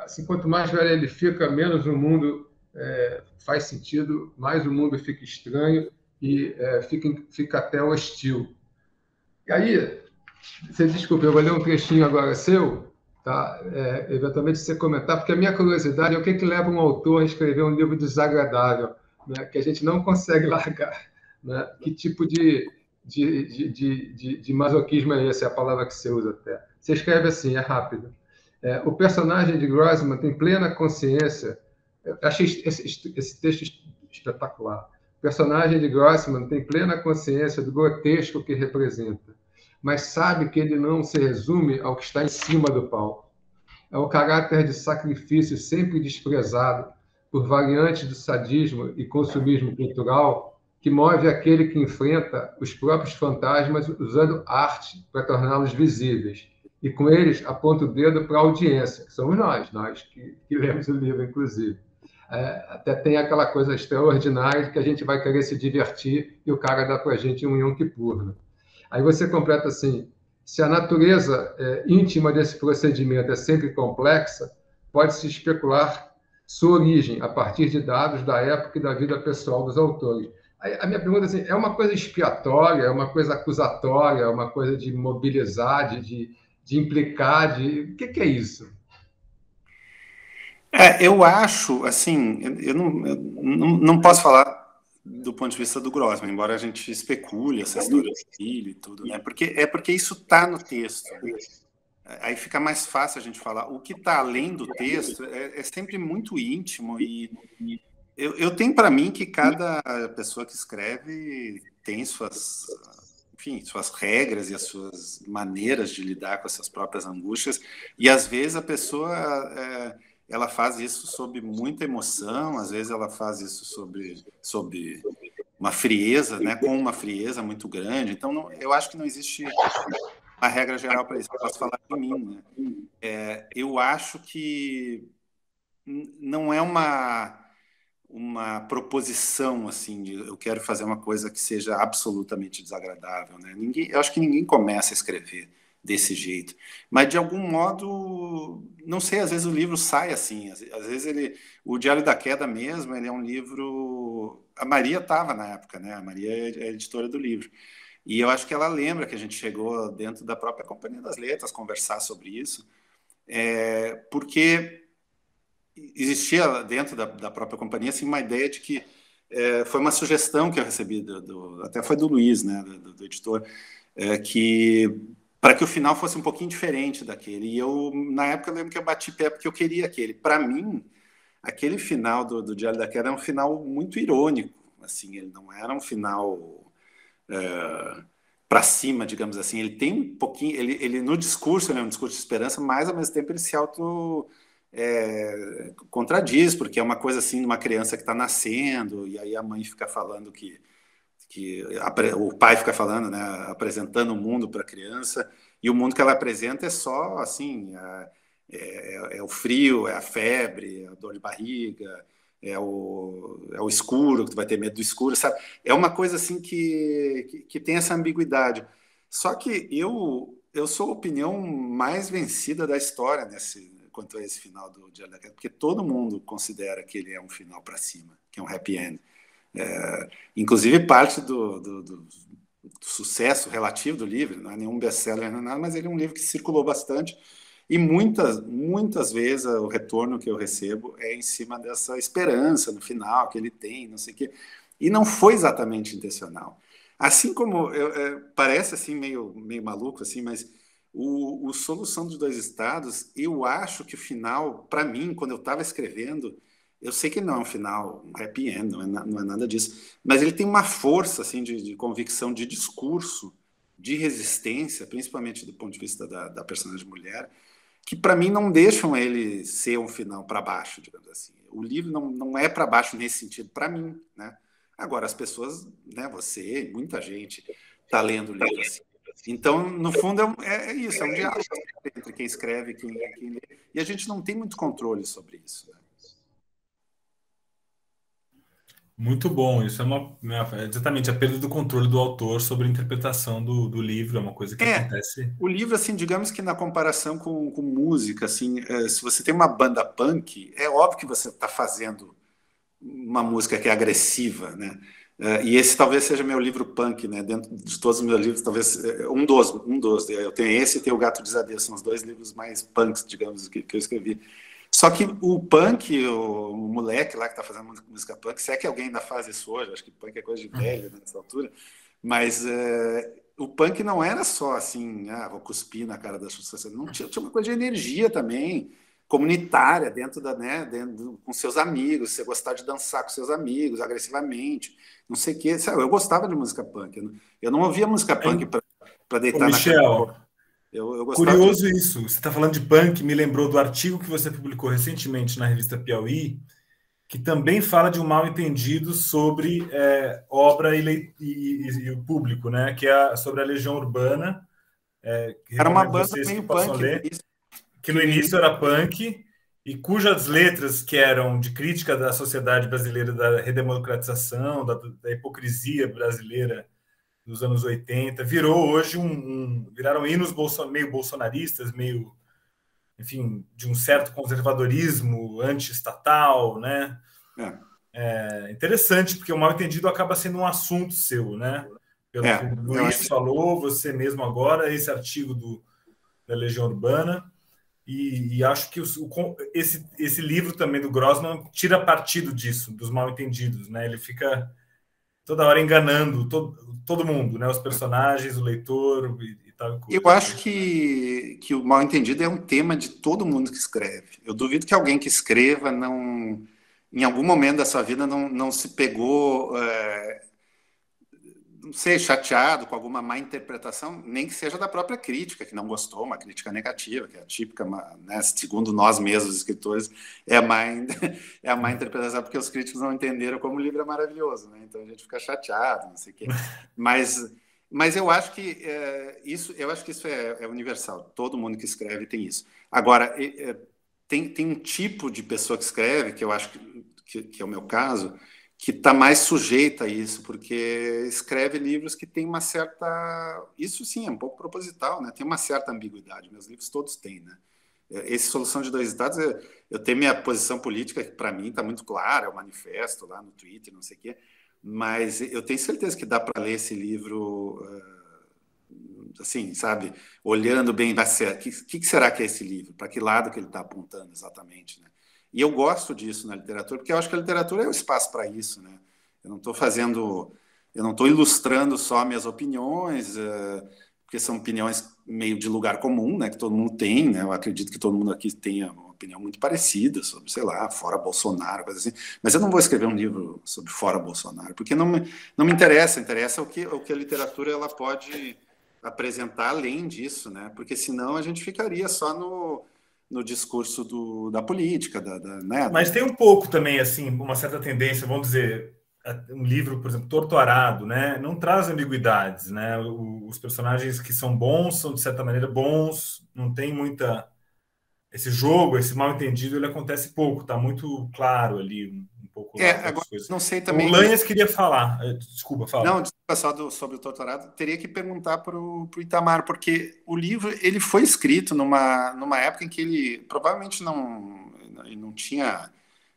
S6: assim, quanto mais velho ele fica, menos o mundo faz sentido, mais o mundo fica estranho e fica até hostil. E aí, você desculpa, eu vou ler um trechinho agora seu, tá? Eventualmente você comentar, porque a minha curiosidade é o que leva um autor a escrever um livro desagradável, né, que a gente não consegue largar, né? Que tipo de masoquismo é esse? É a palavra que você usa até. Você escreve assim, é rápido. O personagem de Grossman tem plena consciência... Eu achei esse texto espetacular. O personagem de Grossman tem plena consciência do grotesco que representa, mas sabe que ele não se resume ao que está em cima do palco. É o caráter de sacrifício sempre desprezado por variantes do sadismo e consumismo cultural que move aquele que enfrenta os próprios fantasmas usando arte para torná-los visíveis. E com eles aponta o dedo para a audiência, que somos nós que lemos o livro, inclusive. Até tem aquela coisa extraordinária de que a gente vai querer se divertir e o cara dá para a gente um Yom Kippur, né? Aí você completa assim: se a natureza íntima desse procedimento é sempre complexa, pode-se especular sua origem a partir de dados da época e da vida pessoal dos autores. Aí, a minha pergunta é assim, é uma coisa expiatória, é uma coisa acusatória, é uma coisa de mobilizar, de implicar, o que é isso?
S3: Eu acho, assim, eu não posso falar do ponto de vista do Grossman, embora a gente especule essa história do filho e tudo, né? Porque isso está no texto, né? Aí fica mais fácil a gente falar. O que está além do texto é sempre muito íntimo e eu tenho para mim que cada pessoa que escreve tem suas regras e as suas maneiras de lidar com essas próprias angústias, e às vezes a pessoa ela faz isso sob muita emoção, às vezes ela faz isso sob uma frieza, né, com uma frieza muito grande. Então, eu acho que não existe uma regra geral para isso. Eu posso falar de mim, né? Eu acho que não é uma proposição assim de eu quero fazer uma coisa que seja absolutamente desagradável, né? Eu acho que ninguém começa a escrever desse jeito, mas de algum modo, não sei, às vezes o livro sai assim, às vezes o Diário da Queda mesmo, ele é um livro, a Maria estava na época, né? A Maria é a editora do livro, e eu acho que ela lembra que a gente chegou dentro da própria Companhia das Letras conversar sobre isso, porque existia dentro da própria companhia assim, uma ideia de que foi uma sugestão que eu recebi, até foi do Luiz, né, do editor, que para que o final fosse um pouquinho diferente daquele. E eu, na época, eu lembro que eu bati pé porque eu queria aquele. Para mim, aquele final do Diário da Queda era um final muito irônico. Assim, ele não era um final para cima, digamos assim. Ele tem um pouquinho... Ele no discurso, ele é um discurso de esperança, mas, ao mesmo tempo, ele se contradiz, porque é uma coisa assim de uma criança que está nascendo, e aí a mãe fica falando que o pai fica falando, né, apresentando o mundo para a criança, e o mundo que ela apresenta é só assim, é o frio, é a febre, é a dor de barriga, é o escuro, que tu vai ter medo do escuro, sabe? É uma coisa assim que tem essa ambiguidade. Só que eu sou a opinião mais vencida da história quanto a esse final do Diário da Queda, porque todo mundo considera que ele é um final para cima, que é um happy end. Inclusive parte do sucesso relativo do livro, não é nenhum best-seller, não é nada, mas ele é um livro que circulou bastante, e muitas vezes o retorno que eu recebo é em cima dessa esperança no final que ele tem, não sei o quê, e não foi exatamente intencional. Assim como parece assim meio maluco assim, mas o Solução dos Dois Estados, eu acho que o final, para mim, quando eu estava escrevendo, eu sei que não é um final, um happy end, não é nada disso, mas ele tem uma força assim, de convicção, de discurso, de resistência, principalmente do ponto de vista da personagem mulher, que para mim não deixam ele ser um final para baixo, digamos assim. O livro não é para baixo nesse sentido, para mim, né? Agora, as pessoas, né, você, muita gente está lendo o livro assim. Então, no fundo, é isso, é um diálogo entre quem escreve e quem lê, e a gente não tem muito controle sobre isso, né?
S2: Muito bom, isso é exatamente a perda do controle do autor sobre a interpretação do livro, é uma coisa que acontece.
S3: O livro, assim, digamos que na comparação com música, assim, se você tem uma banda punk, é óbvio que você está fazendo uma música que é agressiva, né? E esse talvez seja meu livro punk, né? Dentro de todos os meus livros, talvez um dos. Eu tenho esse e tenho o Gato Desadeus, são os dois livros mais punks, digamos, que eu escrevi. Só que o punk, o moleque lá que está fazendo música punk, se é que alguém ainda faz isso hoje, acho que punk é coisa de velho nessa altura, mas o punk não era só assim, vou cuspir na cara da sociedade, não tinha uma coisa de energia também, comunitária, com seus amigos, você gostar de dançar com seus amigos, agressivamente, não sei o quê. Sabe, eu gostava de música punk, eu não ouvia música punk para deitar
S2: Michel,
S3: na cama. Eu
S2: curioso isso, você está falando de punk, me lembrou do artigo que você publicou recentemente na revista Piauí, que também fala de um mal-entendido sobre obra e o público, né? Que é sobre a Legião Urbana.
S3: Era uma banda meio punk,
S2: que no início era punk, e cujas letras, que eram de crítica da sociedade brasileira, da redemocratização, da hipocrisia brasileira dos anos 80, virou hoje viraram hinos meio bolsonaristas, meio, enfim, de um certo conservadorismo anti-estatal, né? É interessante, porque o mal-entendido acaba sendo um assunto seu, né? Pelo que o Luiz falou, você mesmo agora, esse artigo da Legião Urbana, e acho que esse livro também do Grossman tira partido disso, dos mal-entendidos, né? Ele fica toda hora enganando todo mundo, né? Os personagens, o leitor e tal.
S3: Eu acho que o mal-entendido é um tema de todo mundo que escreve. Eu duvido que alguém que escreva em algum momento da sua vida não se pegou, não sei, chateado com alguma má interpretação, nem que seja da própria crítica, que não gostou, uma crítica negativa, que é a típica, né, segundo nós mesmos, escritores, é a má interpretação, porque os críticos não entenderam como o livro é maravilhoso, né? Então a gente fica chateado, não sei o quê. Mas eu acho que isso é universal, todo mundo que escreve tem isso. Agora, tem um tipo de pessoa que escreve, que eu acho que é o meu caso, que está mais sujeita a isso, porque escreve livros que tem uma certa... Isso, sim, é um pouco proposital, né? Tem uma certa ambiguidade. Meus livros todos têm, né? Esse Solução de Dois Estados, eu tenho minha posição política, que para mim está muito clara, é o manifesto lá no Twitter, não sei o quê, mas eu tenho certeza que dá para ler esse livro, assim, sabe? Olhando bem, o que será que é esse livro? Para que lado que ele está apontando exatamente, né? E eu gosto disso na literatura, porque eu acho que a literatura é o espaço para isso, né? Eu não estou ilustrando só minhas opiniões, porque são opiniões meio de lugar comum, né? Que todo mundo tem, né? Eu acredito que todo mundo aqui tenha uma opinião muito parecida sobre, sei lá, fora Bolsonaro, coisa assim. Mas eu não vou escrever um livro sobre fora Bolsonaro, porque não me interessa. Interessa o que a literatura ela pode apresentar além disso, né? Porque senão a gente ficaria só no discurso da política, né?
S2: Mas tem um pouco também, assim, uma certa tendência, vamos dizer, um livro, por exemplo, Torto Arado, né? Não traz ambiguidades, né? Os personagens que são bons são, de certa maneira, bons, não tem muita... Esse jogo, esse mal-entendido, ele acontece pouco, tá muito claro ali, um pouco lá.
S3: Agora, não sei também...
S2: O Lanhas queria falar. Desculpa, fala.
S3: Não, desculpa, só sobre o Torto Arado, teria que perguntar para o Itamar, porque o livro ele foi escrito numa época em que ele provavelmente não tinha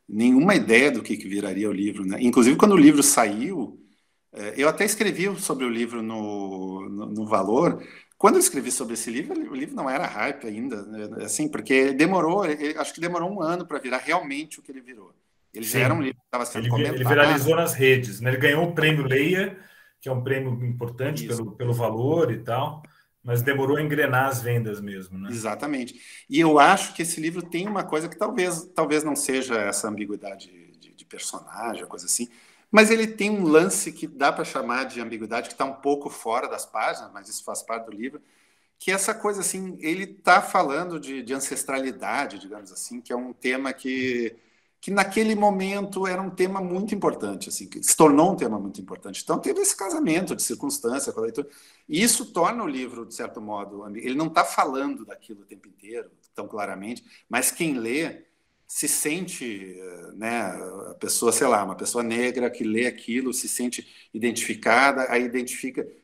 S3: nenhuma ideia do que viraria o livro, né? Inclusive, quando o livro saiu, eu até escrevi sobre o livro no Valor. Quando eu escrevi sobre esse livro, o livro não era hype ainda, né? Assim, porque acho que demorou um ano para virar realmente o que ele virou. Ele já era um livro que estava sendo comentado.
S2: Ele viralizou nas redes, né? Ele ganhou o prêmio Leia, que é um prêmio importante pelo valor e tal, mas demorou a engrenar as vendas mesmo, né?
S3: Exatamente. E eu acho que esse livro tem uma coisa que talvez não seja essa ambiguidade de personagem, coisa assim, mas ele tem um lance que dá para chamar de ambiguidade, que está um pouco fora das páginas, mas isso faz parte do livro, que é essa coisa assim, ele está falando de ancestralidade, digamos assim, que é um tema que naquele momento era um tema muito importante, assim, que se tornou um tema muito importante. Então teve esse casamento de circunstância com a leitura, e isso torna o livro, de certo modo, ele não está falando daquilo o tempo inteiro, tão claramente, mas quem lê se sente, né, a pessoa, sei lá, uma pessoa negra que lê aquilo, se sente identificada,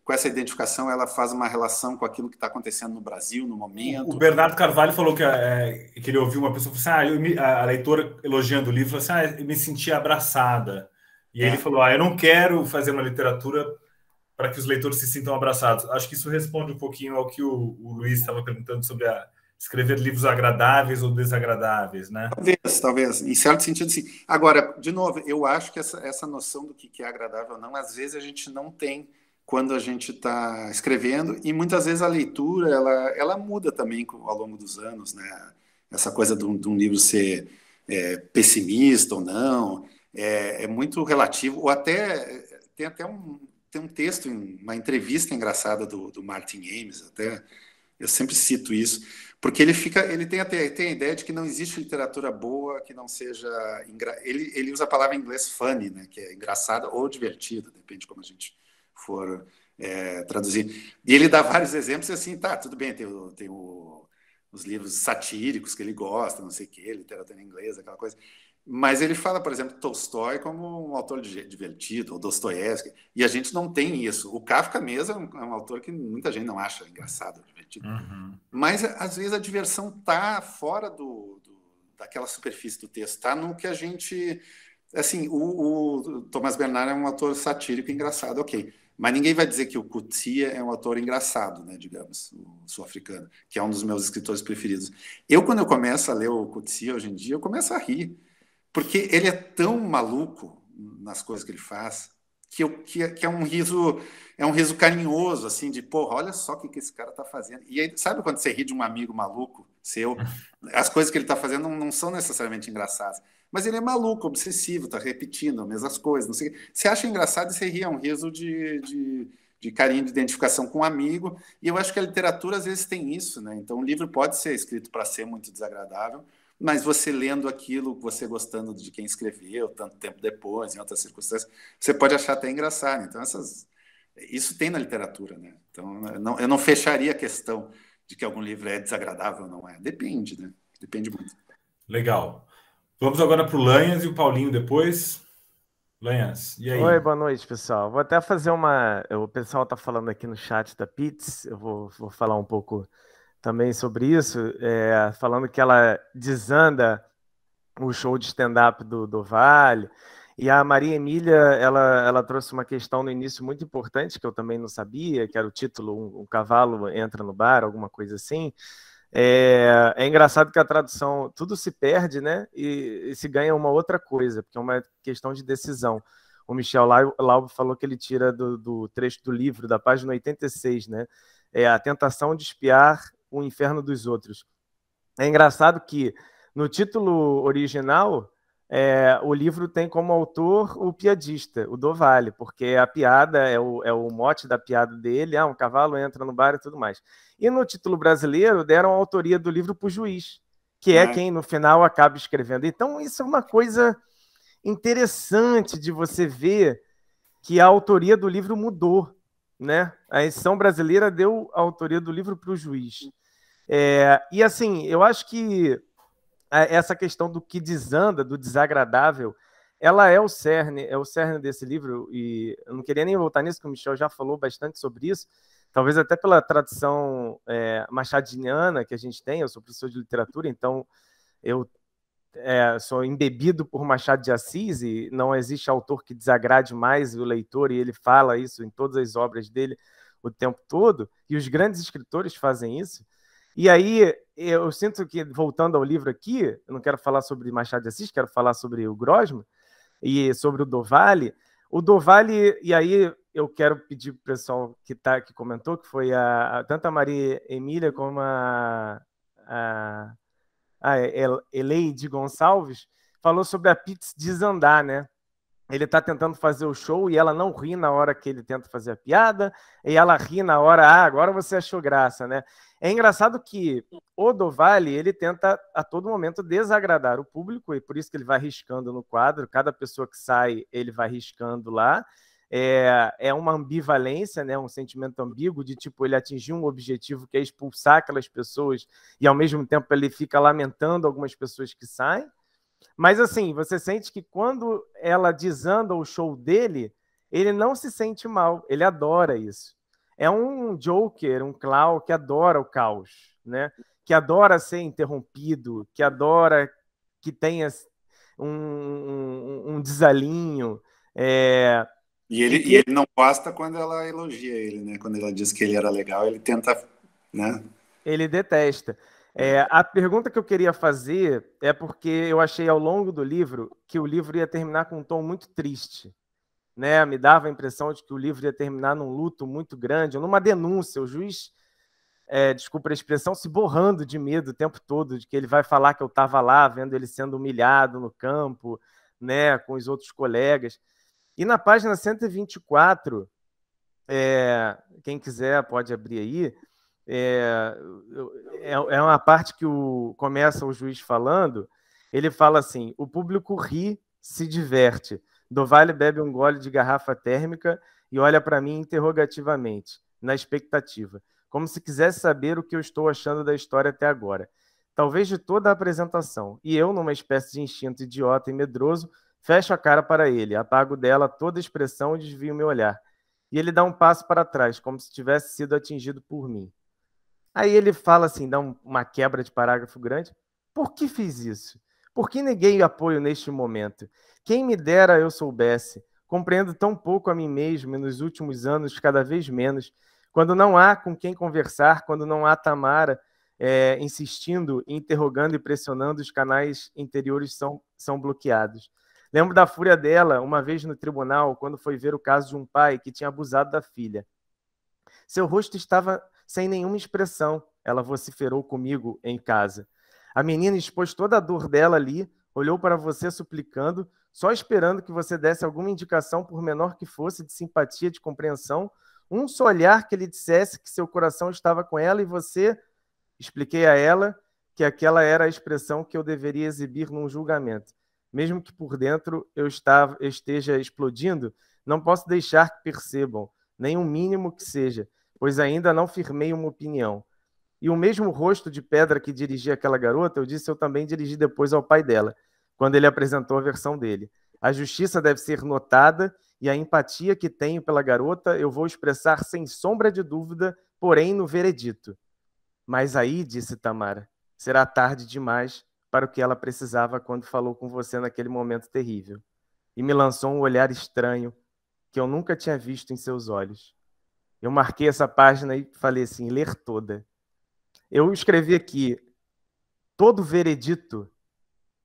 S3: com essa identificação ela faz uma relação com aquilo que está acontecendo no Brasil, no momento.
S2: O Bernardo Carvalho falou que ele ouviu uma pessoa falar assim, a leitora elogiando o livro, falou assim, eu me senti abraçada. E ele falou, eu não quero fazer uma literatura para que os leitores se sintam abraçados. Acho que isso responde um pouquinho ao que o Luiz estava perguntando sobre escrever livros agradáveis ou desagradáveis, né?
S3: Talvez. Em certo sentido, sim. Agora, de novo, eu acho que essa noção do que é agradável ou não, às vezes a gente não tem quando a gente está escrevendo, e muitas vezes a leitura, ela muda também ao longo dos anos, né? Essa coisa de um livro ser pessimista ou não, é muito relativo, ou até tem um texto, uma entrevista engraçada do Martin Amis, até eu sempre cito isso, porque ele tem a ideia de que não existe literatura boa que não seja... Ele usa a palavra em inglês funny, né, que é engraçada ou divertida, depende de como a gente for traduzir. E ele dá vários exemplos, e assim, tá, tudo bem, tem os livros satíricos que ele gosta, não sei o quê, literatura em inglês, aquela coisa. Mas ele fala, por exemplo, Tolstói como um autor divertido, ou Dostoiévski, e a gente não tem isso. O Kafka mesmo é um autor que muita gente não acha engraçado, divertido.
S2: Uhum.
S3: Mas, às vezes, a diversão está fora daquela superfície do texto, está no que a gente... Assim, o Thomas Bernard é um autor satírico e engraçado, ok. Mas ninguém vai dizer que o Coetzee é um autor engraçado, né, digamos, o sul-africano, que é um dos meus escritores preferidos. Quando eu começo a ler o Coetzee hoje em dia, eu começo a rir. Porque ele é tão maluco nas coisas que ele faz que é um riso carinhoso, assim, de, porra, olha só o que esse cara está fazendo. E aí, sabe quando você ri de um amigo maluco seu? As coisas que ele está fazendo não são necessariamente engraçadas. Mas ele é maluco, obsessivo, está repetindo as mesmas coisas. Não sei. Você acha engraçado e você ri, é um riso de carinho, de identificação com um amigo. E eu acho que a literatura, às vezes, tem isso, né? Então, um livro pode ser escrito para ser muito desagradável, mas você lendo aquilo, você gostando de quem escreveu, tanto tempo depois, em outras circunstâncias, você pode achar até engraçado. Então, isso tem na literatura, né? Então, eu não fecharia a questão de que algum livro é desagradável ou não é. Depende, né? Depende muito.
S2: Legal. Vamos agora para o Lanhas e o Paulinho depois. Lanhas, e aí?
S7: Oi, boa noite, pessoal. Vou até fazer o pessoal está falando aqui no chat da Pitts, eu vou falar um pouco também sobre isso, falando que ela desanda o show de stand-up do Vale. E a Maria Emília, ela trouxe uma questão no início muito importante, que eu também não sabia, que era o título, um cavalo entra no bar, alguma coisa assim. É engraçado que a tradução, tudo se perde, né? E se ganha uma outra coisa, porque é uma questão de decisão. O Michel Laub falou que ele tira do trecho do livro, da página 86, né? A tentação de espiar o inferno dos outros. É engraçado que no título original o livro tem como autor o piadista, o Do Vale, porque a piada é o mote da piada dele, um cavalo entra no bar e tudo mais. E no título brasileiro deram a autoria do livro para o juiz, que é quem no final acaba escrevendo. Então, isso é uma coisa interessante de você ver que a autoria do livro mudou, né? A edição brasileira deu a autoria do livro para o juiz. E assim, eu acho que essa questão do que desanda, do desagradável, ela é o cerne desse livro, e eu não queria nem voltar nisso, que o Michel já falou bastante sobre isso, talvez até pela tradição machadiniana que a gente tem. Eu sou professor de literatura, então eu sou embebido por Machado de Assis, e não existe autor que desagrade mais o leitor, e ele fala isso em todas as obras dele o tempo todo, e os grandes escritores fazem isso. E aí eu sinto que, voltando ao livro aqui, eu não quero falar sobre Machado de Assis, quero falar sobre o Grossman e sobre o do Vale. O do Vale, e aí eu quero pedir para o pessoal que comentou, que foi tanto a Maria Emília como a Eleide Gonçalves, falou sobre a Pitts desandar, né? Ele está tentando fazer o show e ela não ri na hora que ele tenta fazer a piada, e ela ri na hora, agora você achou graça, né? É engraçado que o do Vale, ele tenta a todo momento desagradar o público, e por isso que ele vai riscando no quadro, cada pessoa que sai, ele vai riscando lá. É uma ambivalência, né? Um sentimento ambíguo de tipo, ele atingiu um objetivo que é expulsar aquelas pessoas, e ao mesmo tempo ele fica lamentando algumas pessoas que saem. Mas assim, você sente que quando ela desanda o show dele, ele não se sente mal, ele adora isso. É um joker, um clown que adora o caos, né? Que adora ser interrompido, que adora que tenha um desalinho.
S3: E ele não gosta quando ela elogia ele, né? Quando ela diz que ele era legal, ele tenta, né?
S7: Ele detesta. A pergunta que eu queria fazer é porque eu achei ao longo do livro que o livro ia terminar com um tom muito triste, né? Me dava a impressão de que o livro ia terminar num luto muito grande, numa denúncia. O juiz, desculpa a expressão, se borrando de medo o tempo todo, de que ele vai falar que eu estava lá, vendo ele sendo humilhado no campo, né, com os outros colegas. E na página 124, quem quiser pode abrir aí, é uma parte que começa o juiz falando. Ele fala assim: o público ri, se diverte. Do Vale bebe um gole de garrafa térmica e olha para mim interrogativamente, na expectativa, como se quisesse saber o que eu estou achando da história até agora. Talvez de toda a apresentação. E eu, numa espécie de instinto idiota e medroso, fecho a cara para ele, apago dela toda a expressão e desvio meu olhar. E ele dá um passo para trás, como se tivesse sido atingido por mim. Aí ele fala assim, dá uma quebra de parágrafo grande. Por que fiz isso? Por que neguei apoio neste momento? Quem me dera eu soubesse. Compreendo tão pouco a mim mesmo e nos últimos anos cada vez menos. Quando não há com quem conversar, quando não há Tamara insistindo, interrogando e pressionando, os canais interiores são bloqueados. Lembro da fúria dela, uma vez no tribunal, quando foi ver o caso de um pai que tinha abusado da filha. Seu rosto estava sem nenhuma expressão, ela vociferou comigo em casa. A menina expôs toda a dor dela ali, olhou para você suplicando, só esperando que você desse alguma indicação, por menor que fosse, de simpatia, de compreensão, um só olhar que lhe dissesse que seu coração estava com ela, e você... Expliquei a ela que aquela era a expressão que eu deveria exibir num julgamento. Mesmo que por dentro eu esteja explodindo, não posso deixar que percebam, nem o mínimo que seja, pois ainda não firmei uma opinião. E o mesmo rosto de pedra que dirigia aquela garota, eu também dirigi depois ao pai dela, quando ele apresentou a versão dele. A justiça deve ser notada, e a empatia que tenho pela garota eu vou expressar sem sombra de dúvida, porém no veredito. Mas aí, disse Tamara, será tarde demais para o que ela precisava quando falou com você naquele momento terrível. E me lançou um olhar estranho que eu nunca tinha visto em seus olhos. Eu marquei essa página e falei assim, ler toda. Eu escrevi aqui, todo veredito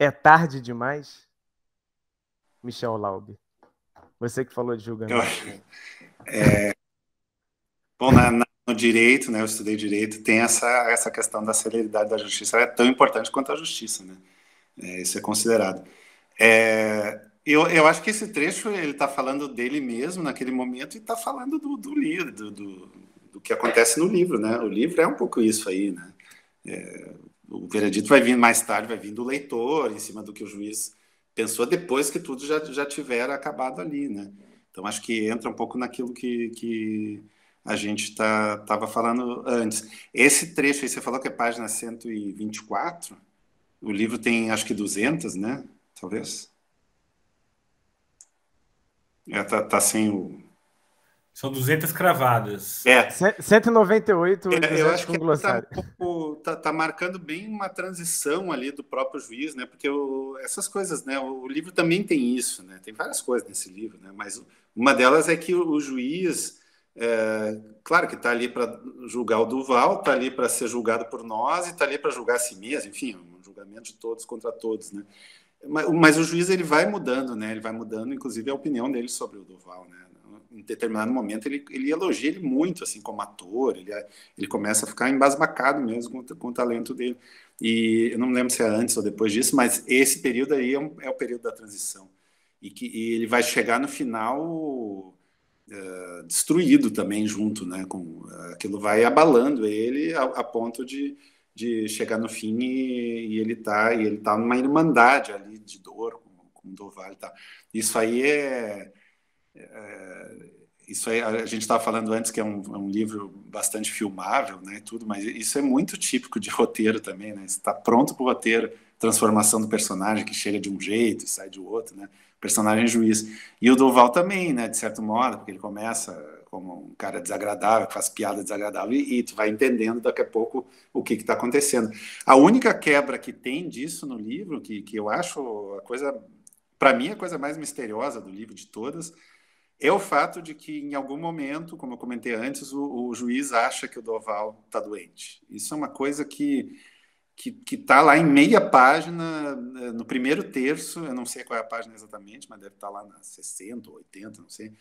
S7: é tarde demais? Michel Laube, você que falou de julgamento.
S3: Bom, no direito, né, eu estudei direito, tem essa questão da celeridade da justiça, ela é tão importante quanto a justiça, né? Isso é considerado. Eu acho que esse trecho, ele está falando dele mesmo naquele momento e está falando do livro, do que acontece no livro, né? O livro é um pouco isso aí, né? o veredito vai vir mais tarde, vai vir do leitor, em cima do que o juiz pensou, depois que tudo já tiver acabado ali, né? Então, acho que entra um pouco naquilo que a gente estava falando antes. Esse trecho aí, você falou que é página 124, o livro tem, acho que 200, né? Talvez. Tá sem o...
S2: São 200 cravadas.
S7: 198 e 200
S3: eu acho
S7: com
S3: que
S7: glossário.
S3: Tá marcando bem uma transição ali do próprio juiz, né? Porque essas coisas, né? O livro também tem isso, né? Tem várias coisas nesse livro, né? Mas uma delas é que o juiz, claro que está ali para julgar o Duval, está ali para ser julgado por nós e está ali para julgar a si mesmo, enfim, um julgamento de todos contra todos, né? Mas o juiz ele vai mudando, né? Ele vai mudando, inclusive, a opinião dele sobre o Duval, né? Em determinado momento ele elogia ele muito, assim, como ator, ele começa a ficar embasbacado mesmo com o talento dele. E eu não lembro se é antes ou depois disso, mas esse período aí é o período da transição. E ele vai chegar no final destruído também junto, né? Aquilo vai abalando ele a ponto de chegar no fim e ele tá numa irmandade ali de dor com o Duval e tal. Isso aí isso aí, a gente estava falando antes que é um livro bastante filmável, né, tudo, mas isso é muito típico de roteiro também, né? Está pronto para o roteiro, transformação do personagem que chega de um jeito e sai de outro, né? Personagem juiz. E o Duval também, né, de certo modo, porque ele começa como um cara desagradável, que faz piada desagradável, e tu vai entendendo daqui a pouco o que está acontecendo. A única quebra que tem disso no livro, que eu acho para mim, a coisa mais misteriosa do livro de todas, é o fato de que, em algum momento, como eu comentei antes, o juiz acha que o Duval está doente. Isso é uma coisa que está lá em meia página, no primeiro terço, eu não sei qual é a página exatamente, mas deve estar lá na 60 ou 80, não sei.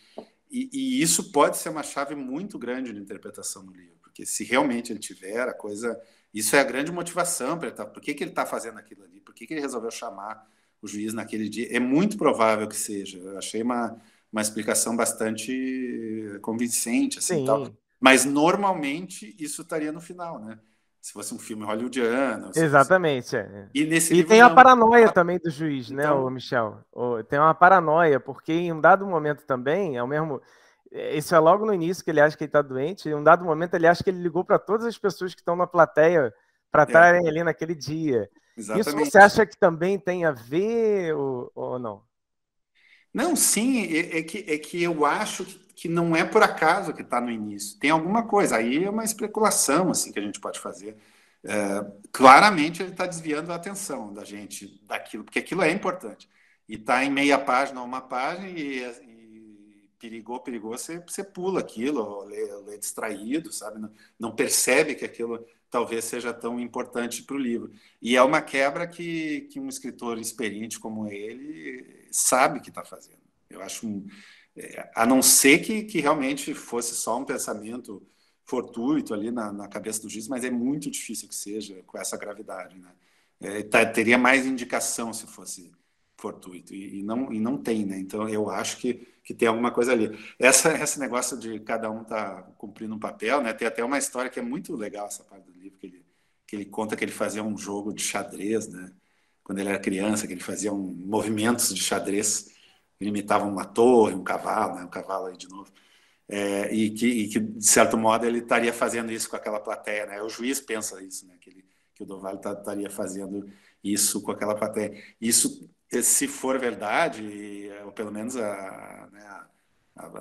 S3: E isso pode ser uma chave muito grande de interpretação no livro, porque se realmente ele tiver a coisa... Isso é a grande motivação para ele estar... Por que ele está fazendo aquilo ali? Por que ele resolveu chamar o juiz naquele dia? É muito provável que seja. Eu achei uma explicação bastante convincente, assim, tal. Mas normalmente isso estaria no final, né? Se fosse um filme hollywoodiano.
S7: Exatamente.
S3: E nesse
S7: livro tem a paranoia também do juiz, então... né, o Michel? Tem uma paranoia, porque em um dado momento também, isso é logo no início que ele acha que ele está doente, em um dado momento ele acha que ele ligou para todas as pessoas que estão na plateia para estarem ali naquele dia. Exatamente. Isso você acha que também tem a ver ou não?
S3: Não, sim, é que eu acho que não é por acaso que está no início. Tem alguma coisa. Aí é uma especulação assim, que a gente pode fazer. Claramente ele está desviando a atenção da gente daquilo, porque aquilo é importante. E está em meia página ou uma página e perigou, você pula aquilo, ou lê distraído, sabe? Não percebe que aquilo talvez seja tão importante para o livro. E é uma quebra que um escritor experiente como ele sabe que está fazendo. Eu acho, a não ser que realmente fosse só um pensamento fortuito ali na cabeça do juiz, mas é muito difícil que seja com essa gravidade, né? Teria mais indicação se fosse fortuito, e não tem, né? Então eu acho que tem alguma coisa ali. Esse negócio de cada um tá cumprindo um papel, né? Tem até uma história que é muito legal, essa parte do livro, que ele conta que ele fazia um jogo de xadrez, né? Quando ele era criança, que ele fazia movimentos de xadrez, ele imitava uma torre, um cavalo, né? Um cavalo aí de novo. E que, de certo modo, ele estaria fazendo isso com aquela plateia, né? O juiz pensa isso, né? Que o Duval estaria fazendo isso com aquela plateia. Isso, se for verdade, ou pelo menos a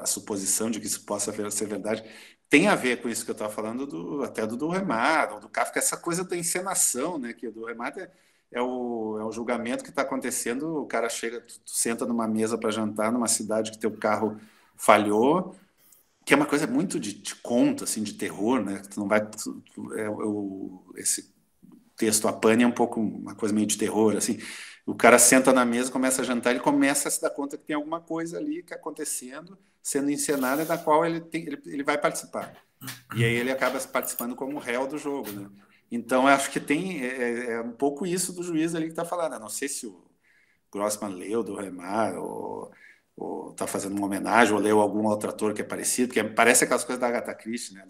S3: suposição de que isso possa ser verdade, tem a ver com isso que eu estava falando até do Remar, do Kafka, essa coisa da encenação, né? Que o do Remar é o julgamento que está acontecendo, o cara chega, tu senta numa mesa para jantar numa cidade que teu carro falhou, que é uma coisa muito de conto, assim, de terror, né? Tu não vai... esse texto, a Pane, é um pouco uma coisa meio de terror, assim. O cara senta na mesa, começa a jantar, ele começa a se dar conta que tem alguma coisa ali que acontecendo, sendo encenada, da qual ele vai participar. E aí ele acaba participando como réu do jogo, né? Então, eu acho que tem um pouco isso do juiz ali que está falando. Eu não sei se o Grossman leu do Remar ou está fazendo uma homenagem, ou leu algum outro ator que é parecido, porque parece aquelas coisas da Agatha Christie, né?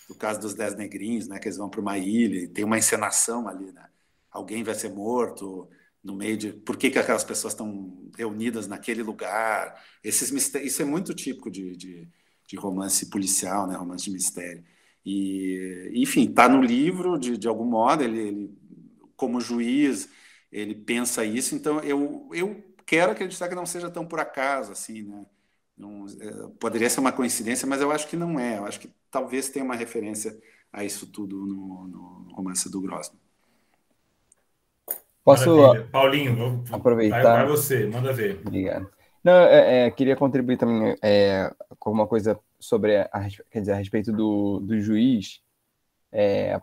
S3: do caso dos 10 negrinhos, né, que eles vão para uma ilha e tem uma encenação ali, né? Alguém vai ser morto no meio de... Por que aquelas pessoas estão reunidas naquele lugar? Isso é muito típico de romance policial, né? Romance de mistério. E, enfim, está no livro, de algum modo, ele, como juiz, ele pensa isso. Então, eu quero acreditar que não seja tão por acaso, assim, né? Não, poderia ser uma coincidência, mas eu acho que não é. Eu acho que talvez tenha uma referência a isso tudo no romance do Grossman.
S1: Posso
S2: Paulinho,
S1: aproveitar?
S2: Vai você, manda ver.
S1: Obrigado. Não, queria contribuir também com alguma coisa sobre, a respeito do juiz,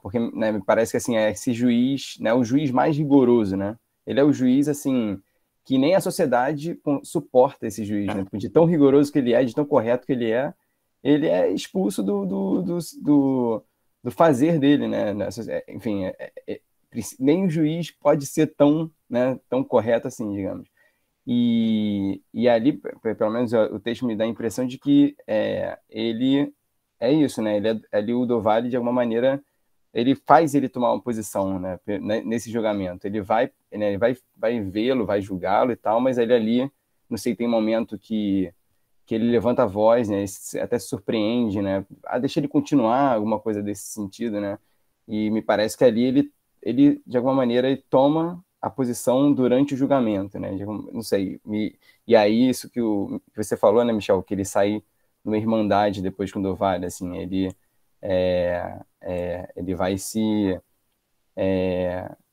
S1: porque, né, me parece que assim, esse juiz, né, o juiz mais rigoroso, né? Ele é o juiz assim que nem a sociedade suporta esse juiz, né? De tão rigoroso que ele é, de tão correto que ele é expulso do fazer dele, né? Enfim, nem o juiz pode ser tão, né, tão correto assim, digamos. E ali, pelo menos o texto me dá a impressão de que ele é isso, né? Ali o do Vale, de alguma maneira, ele faz ele tomar uma posição, né, nesse julgamento. Ele vai vê-lo, vai julgá-lo e tal, mas ele ali, não sei, tem um momento que ele levanta a voz, né, até se surpreende, né, deixa ele continuar, alguma coisa desse sentido, né, e me parece que ali ele de alguma maneira, ele toma a posição durante o julgamento, né, não sei, e aí isso que você falou, né, Michel, que ele sai numa irmandade depois com o do Vale, assim, ele vai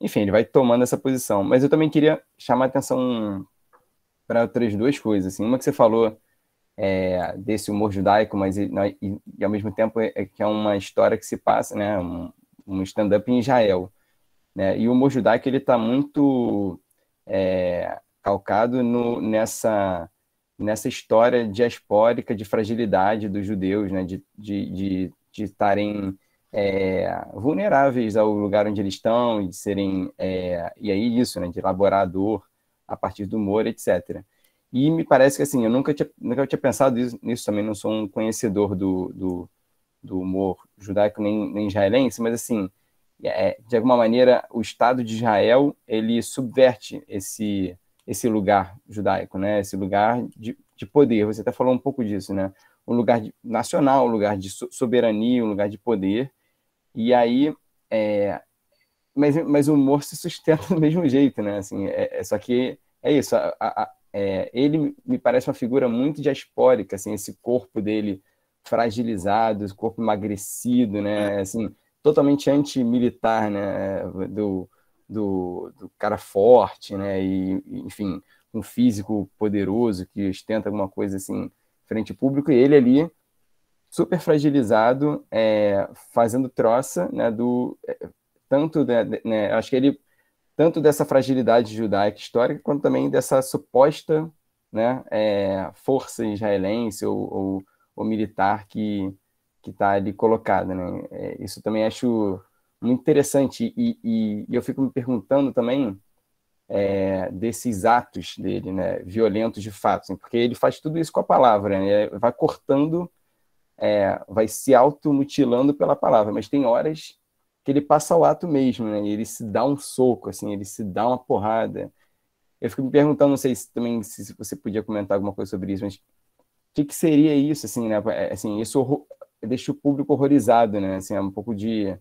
S1: enfim, ele vai tomando essa posição. Mas eu também queria chamar a atenção para outras duas coisas. Assim. Uma que você falou desse humor judaico, mas e ao mesmo tempo que é uma história que se passa, né, um stand-up em Israel. Né? E o humor judaico ele está muito calcado nessa história diaspórica de fragilidade dos judeus, né, de estarem vulneráveis ao lugar onde eles estão, de serem, e aí isso, né, de elaborar a dor a partir do humor, etc. E me parece que, assim, eu nunca tinha pensado nisso também, não sou um conhecedor do humor judaico nem israelense, mas, assim, de alguma maneira, o Estado de Israel, ele subverte esse lugar judaico, né, esse lugar de poder, você até falou um pouco disso, né, um lugar nacional, um lugar de soberania, um lugar de poder, e aí, mas o humor se sustenta do mesmo jeito, né? Assim, só que é isso. Ele me parece uma figura muito diaspórica, assim, esse corpo dele fragilizado, esse corpo emagrecido, né? Assim, totalmente antimilitar, né? Do cara forte, né? E, enfim, um físico poderoso que ostenta alguma coisa assim frente ao público, e ele ali super fragilizado, fazendo troça, né, tanto, né, acho que ele, tanto dessa fragilidade judaica histórica, quanto também dessa suposta, né, força israelense ou militar que está ali colocada, né, isso também acho muito interessante, e eu fico me perguntando também desses atos dele, né, violentos de fato, assim, porque ele faz tudo isso com a palavra, né, vai cortando, vai se automutilando pela palavra, mas tem horas que ele passa o ato mesmo, né? E ele se dá um soco, assim, ele se dá uma porrada. Eu fico me perguntando, não sei se você podia comentar alguma coisa sobre isso, mas o que seria isso, assim, né? Assim, isso deixa o público horrorizado, né? Assim, é um pouco de...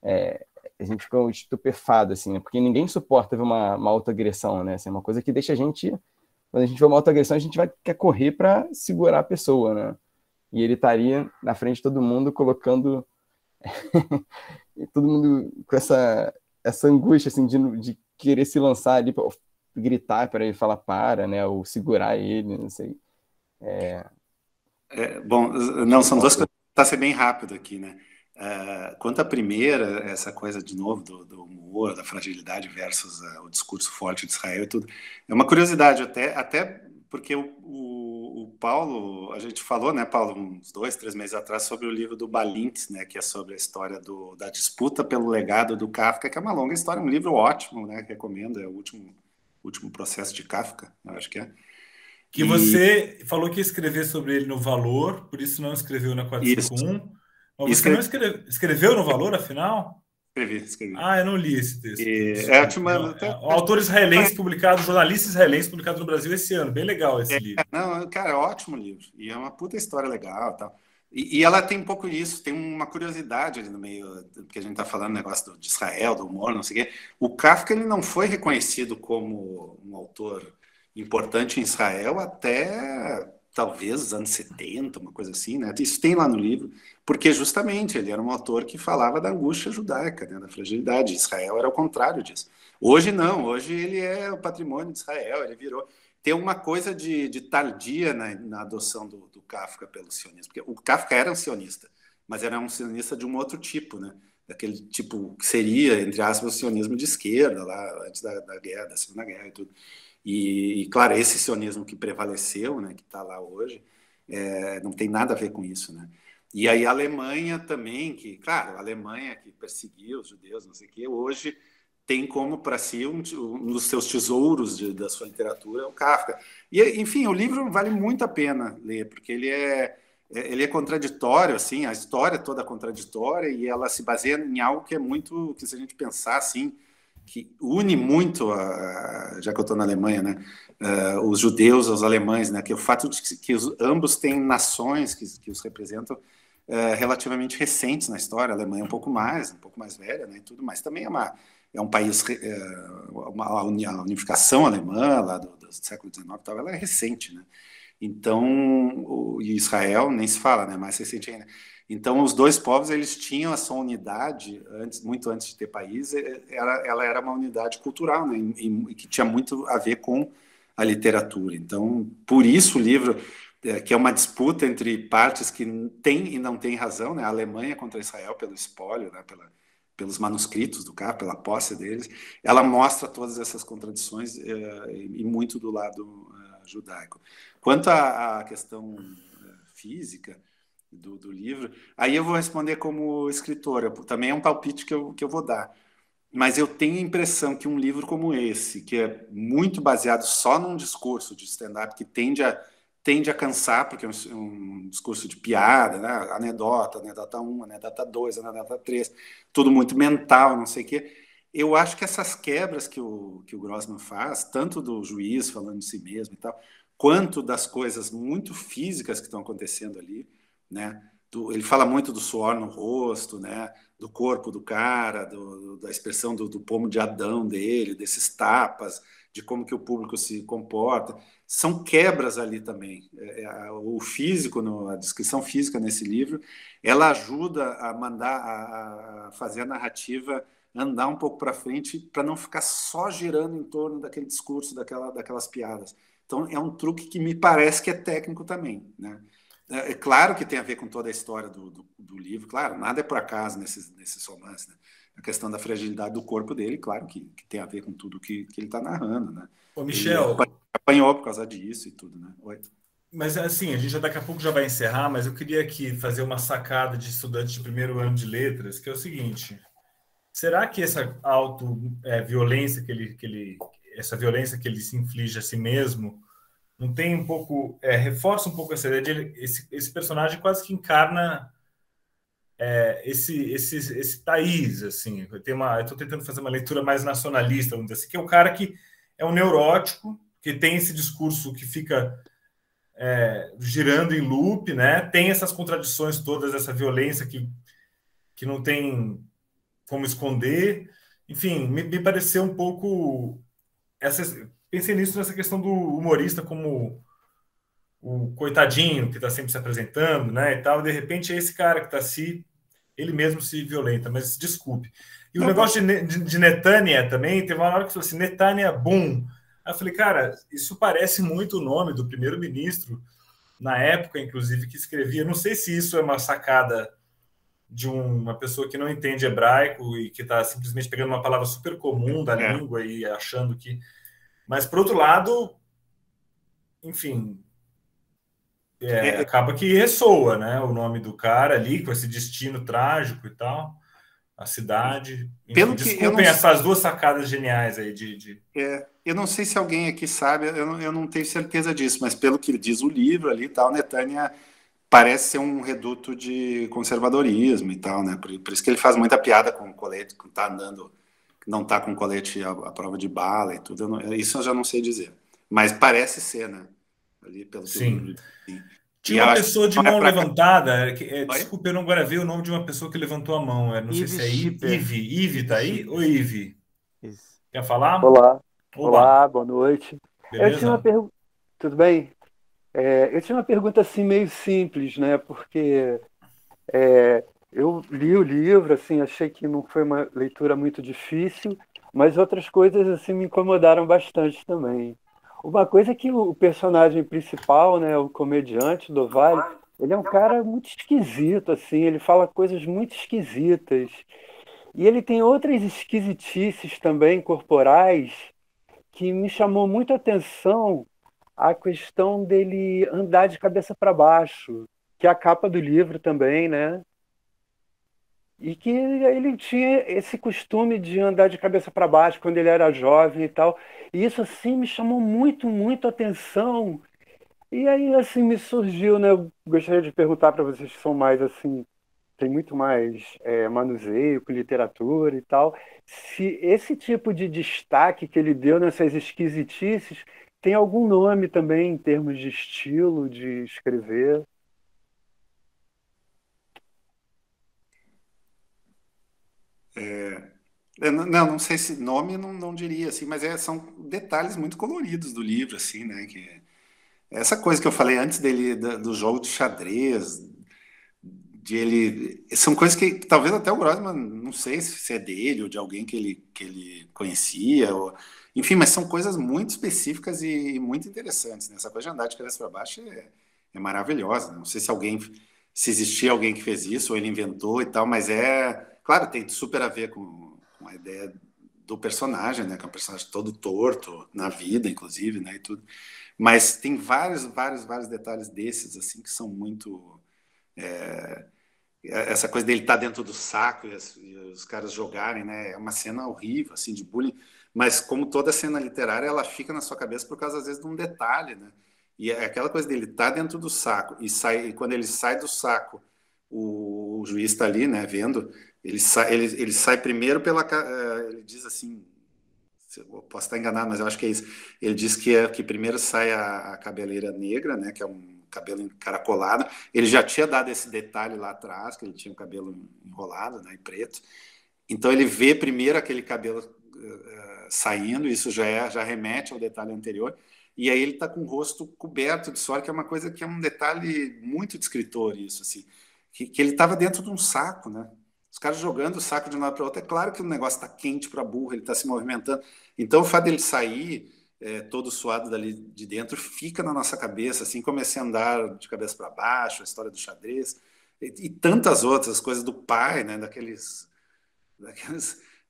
S1: a gente fica estupefado, assim, né? Porque ninguém suporta ver uma autoagressão, né? Assim, é uma coisa que deixa a gente... Quando a gente vê uma autoagressão, a gente quer correr para segurar a pessoa, né? E ele estaria na frente de todo mundo, colocando todo mundo com essa angústia, assim, de querer se lançar ali, pra gritar para ele falar para, né, ou segurar ele, não sei.
S3: Bom, não, são duas coisas, tá ser bem rápido aqui, né? Quanto à primeira, essa coisa, de novo, do humor, da fragilidade versus o discurso forte de Israel e tudo, é uma curiosidade, até porque o Paulo, a gente falou, né, Paulo, uns 2, 3 meses atrás, sobre o livro do Balint, né, que é sobre a história da disputa pelo legado do Kafka, que é uma longa história, um livro ótimo, né, recomendo, é o último processo de Kafka, eu acho que é.
S2: Que você falou que ia escrever sobre ele no Valor, por isso não escreveu na 451, Mas você não escreveu no Valor, afinal?
S3: Escrevi.
S2: Ah, eu não li esse texto.
S3: O
S2: autor israelense publicado, jornalista israelense publicado no Brasil esse ano. Bem legal esse livro.
S3: Não, cara, é um ótimo livro. E é uma puta história legal e tal. E ela tem um pouco isso, tem uma curiosidade ali no meio, porque a gente está falando negócio de Israel, do humor, não sei o quê. O Kafka ele não foi reconhecido como um autor importante em Israel até talvez os anos 70, uma coisa assim, né? Isso tem lá no livro, porque justamente ele era um autor que falava da angústia judaica, né? Da fragilidade. Israel era o contrário disso. Hoje não, hoje ele é o patrimônio de Israel, ele virou... Tem uma coisa de tardia na adoção do Kafka pelo sionismo, porque o Kafka era um sionista, mas era um sionista de um outro tipo, né? Daquele tipo que seria, entre aspas, o sionismo de esquerda, lá antes da guerra, da Segunda Guerra e tudo. E, claro, esse sionismo que prevaleceu, né, que está lá hoje, não tem nada a ver com isso, né? E aí a Alemanha também, que, claro, a Alemanha que perseguiu os judeus, não sei o quê, hoje tem como para si um dos seus tesouros da sua literatura é o Kafka. E, enfim, o livro vale muito a pena ler, porque ele é contraditório, assim, a história toda é contraditória e ela se baseia em algo que é muito, que se a gente pensar assim, que une muito, já que eu estou na Alemanha, né, os judeus aos alemães, né, que é o fato de que ambos têm nações que os representam relativamente recentes na história. A Alemanha é um pouco mais velha, né, e tudo, mas também é um país, a unificação alemã lá do século XIX, ela é recente, né? Então, Israel nem se fala, né? Mais recente ainda. Então, os dois povos eles tinham a sua unidade muito antes de ter país. Ela era uma unidade cultural, né? E que tinha muito a ver com a literatura. Então, por isso o livro, que é uma disputa entre partes que têm e não têm razão, né? A Alemanha contra Israel pelo espólio, né? Pelos manuscritos do Kafka, pela posse deles, ela mostra todas essas contradições e muito do lado judaico. Quanto à questão física do livro, aí eu vou responder como escritor, também é um palpite que eu vou dar, mas eu tenho a impressão que um livro como esse, que é muito baseado só num discurso de stand-up que tende a cansar, porque é um discurso de piada, né? Anedota 1, anedota 2, anedota 3, tudo muito mental, não sei o quê. Eu acho que essas quebras que o Grossman faz, tanto do juiz falando de si mesmo e tal, quanto das coisas muito físicas que estão acontecendo ali, né? Ele fala muito do suor no rosto, né? Do corpo do cara, da expressão do pomo de Adão dele, desses tapas, de como que o público se comporta. São quebras ali também. O físico, a descrição física nesse livro, ela ajuda a fazer a narrativa andar um pouco para frente para não ficar só girando em torno daquele discurso, daquelas piadas. Então, é um truque que me parece que é técnico também, né? É claro que tem a ver com toda a história do livro, claro, nada é por acaso nesses romances, né? A questão da fragilidade do corpo dele, claro que tem a ver com tudo que ele está narrando, né?
S2: Ô, Michel...
S3: Ele apanhou por causa disso e tudo, né? Oi.
S2: Mas, assim, a gente daqui a pouco já vai encerrar, mas eu queria aqui fazer uma sacada de estudante de primeiro ano de letras, que é o seguinte: será que essa violência essa violência que ele se inflige a si mesmo não tem um pouco, reforça um pouco essa ideia de esse personagem quase que encarna esse país, assim. Eu estou tentando fazer uma leitura mais nacionalista, vamos dizer assim, que é o cara que é um neurótico, que tem esse discurso que fica girando em loop, né? Tem essas contradições todas, essa violência que não tem como esconder. Enfim, me pareceu um pouco... Pensei nisso nessa questão do humorista como o coitadinho que está sempre se apresentando, né, e tal, e de repente é esse cara que está ele mesmo se violenta, mas desculpe. E o negócio de Netânia também, teve uma hora que falou assim, Netânia Boom. Aí eu falei, cara, isso parece muito o nome do primeiro-ministro, na época, inclusive, que escrevia. Não sei se isso é uma sacada de uma pessoa que não entende hebraico e que está simplesmente pegando uma palavra super comum da língua e achando que... Mas, por outro lado, enfim, acaba que ressoa, né? O nome do cara ali, com esse destino trágico e tal, a cidade. Enfim, desculpem essas duas sacadas geniais aí
S3: eu não sei se alguém aqui sabe, eu não tenho certeza disso, mas pelo que diz o livro ali, tal, Netânia parece ser um reduto de conservadorismo e tal, né? Por isso que ele faz muita piada com o colete, que tá andando, não tá com colete à prova de bala e tudo. Isso eu já não sei dizer. Mas parece ser, né? Ali pelo
S2: Sim.
S3: Que
S2: tinha uma pessoa de mão levantada. Desculpa, eu não gravei o nome de uma pessoa que levantou a mão. Não sei se é Ive. Ive tá aí? Oi, Ive. Quer falar?
S8: Olá. Olá, boa noite.
S2: Beleza?
S8: Eu tinha uma pergunta. Tudo bem? Eu tinha uma pergunta assim meio simples, né? Porque eu li o livro, assim, achei que não foi uma leitura muito difícil, mas outras coisas assim me incomodaram bastante também. Uma coisa é que o personagem principal, né, o comediante do Vale, ele é um cara muito esquisito, assim, ele fala coisas muito esquisitas. E ele tem outras esquisitices também corporais que me chamou muito a atenção a questão dele andar de cabeça para baixo, que é a capa do livro também, né? E que ele tinha esse costume de andar de cabeça para baixo quando ele era jovem e tal. E isso, assim, me chamou muito, muito a atenção. E aí, assim, me surgiu, né? Eu gostaria de perguntar para vocês que são mais, assim, tem muito mais manuseio com literatura e tal, se esse tipo de destaque que ele deu nessas esquisitices tem algum nome também em termos de estilo de escrever.
S3: Não sei se nome não diria assim, mas são detalhes muito coloridos do livro, assim, né? Essa coisa que eu falei antes dele do jogo de xadrez, são coisas que talvez até o Grossman, não sei se é dele ou de alguém que ele conhecia, enfim, mas são coisas muito específicas e muito interessantes, né? Essa coisa de andar de cabeça para baixo é maravilhosa. Não sei se existia alguém que fez isso ou ele inventou e tal, mas claro, tem super a ver com a ideia do personagem, né? Que é um personagem todo torto na vida, inclusive, né? E tudo. Mas tem vários detalhes desses assim que são muito essa coisa dele estar dentro do saco e os caras jogarem, né? É uma cena horrível, assim, de bullying. Mas como toda cena literária, ela fica na sua cabeça por causa, às vezes, de um detalhe, né? E é aquela coisa dele estar dentro do saco e quando ele sai do saco, o juiz está ali, né, vendo, ele sai primeiro ele diz assim, eu posso estar enganado, mas eu acho que é isso. Ele diz que primeiro sai a cabeleira negra, né, que é um cabelo encaracolado. Ele já tinha dado esse detalhe lá atrás, que ele tinha o cabelo enrolado, né, em preto. Então ele vê primeiro aquele cabelo saindo, isso já remete ao detalhe anterior. E aí ele está com o rosto coberto de suor, que é uma coisa que é um detalhe muito de escritor, isso, assim. Que ele estava dentro de um saco, né? Os caras jogando o saco de um lado para o outro. É claro que o negócio está quente para burro, ele está se movimentando. Então, o fato dele sair todo suado dali de dentro fica na nossa cabeça, assim, comecei a andar de cabeça para baixo, a história do xadrez, e tantas outras coisas do pai, né?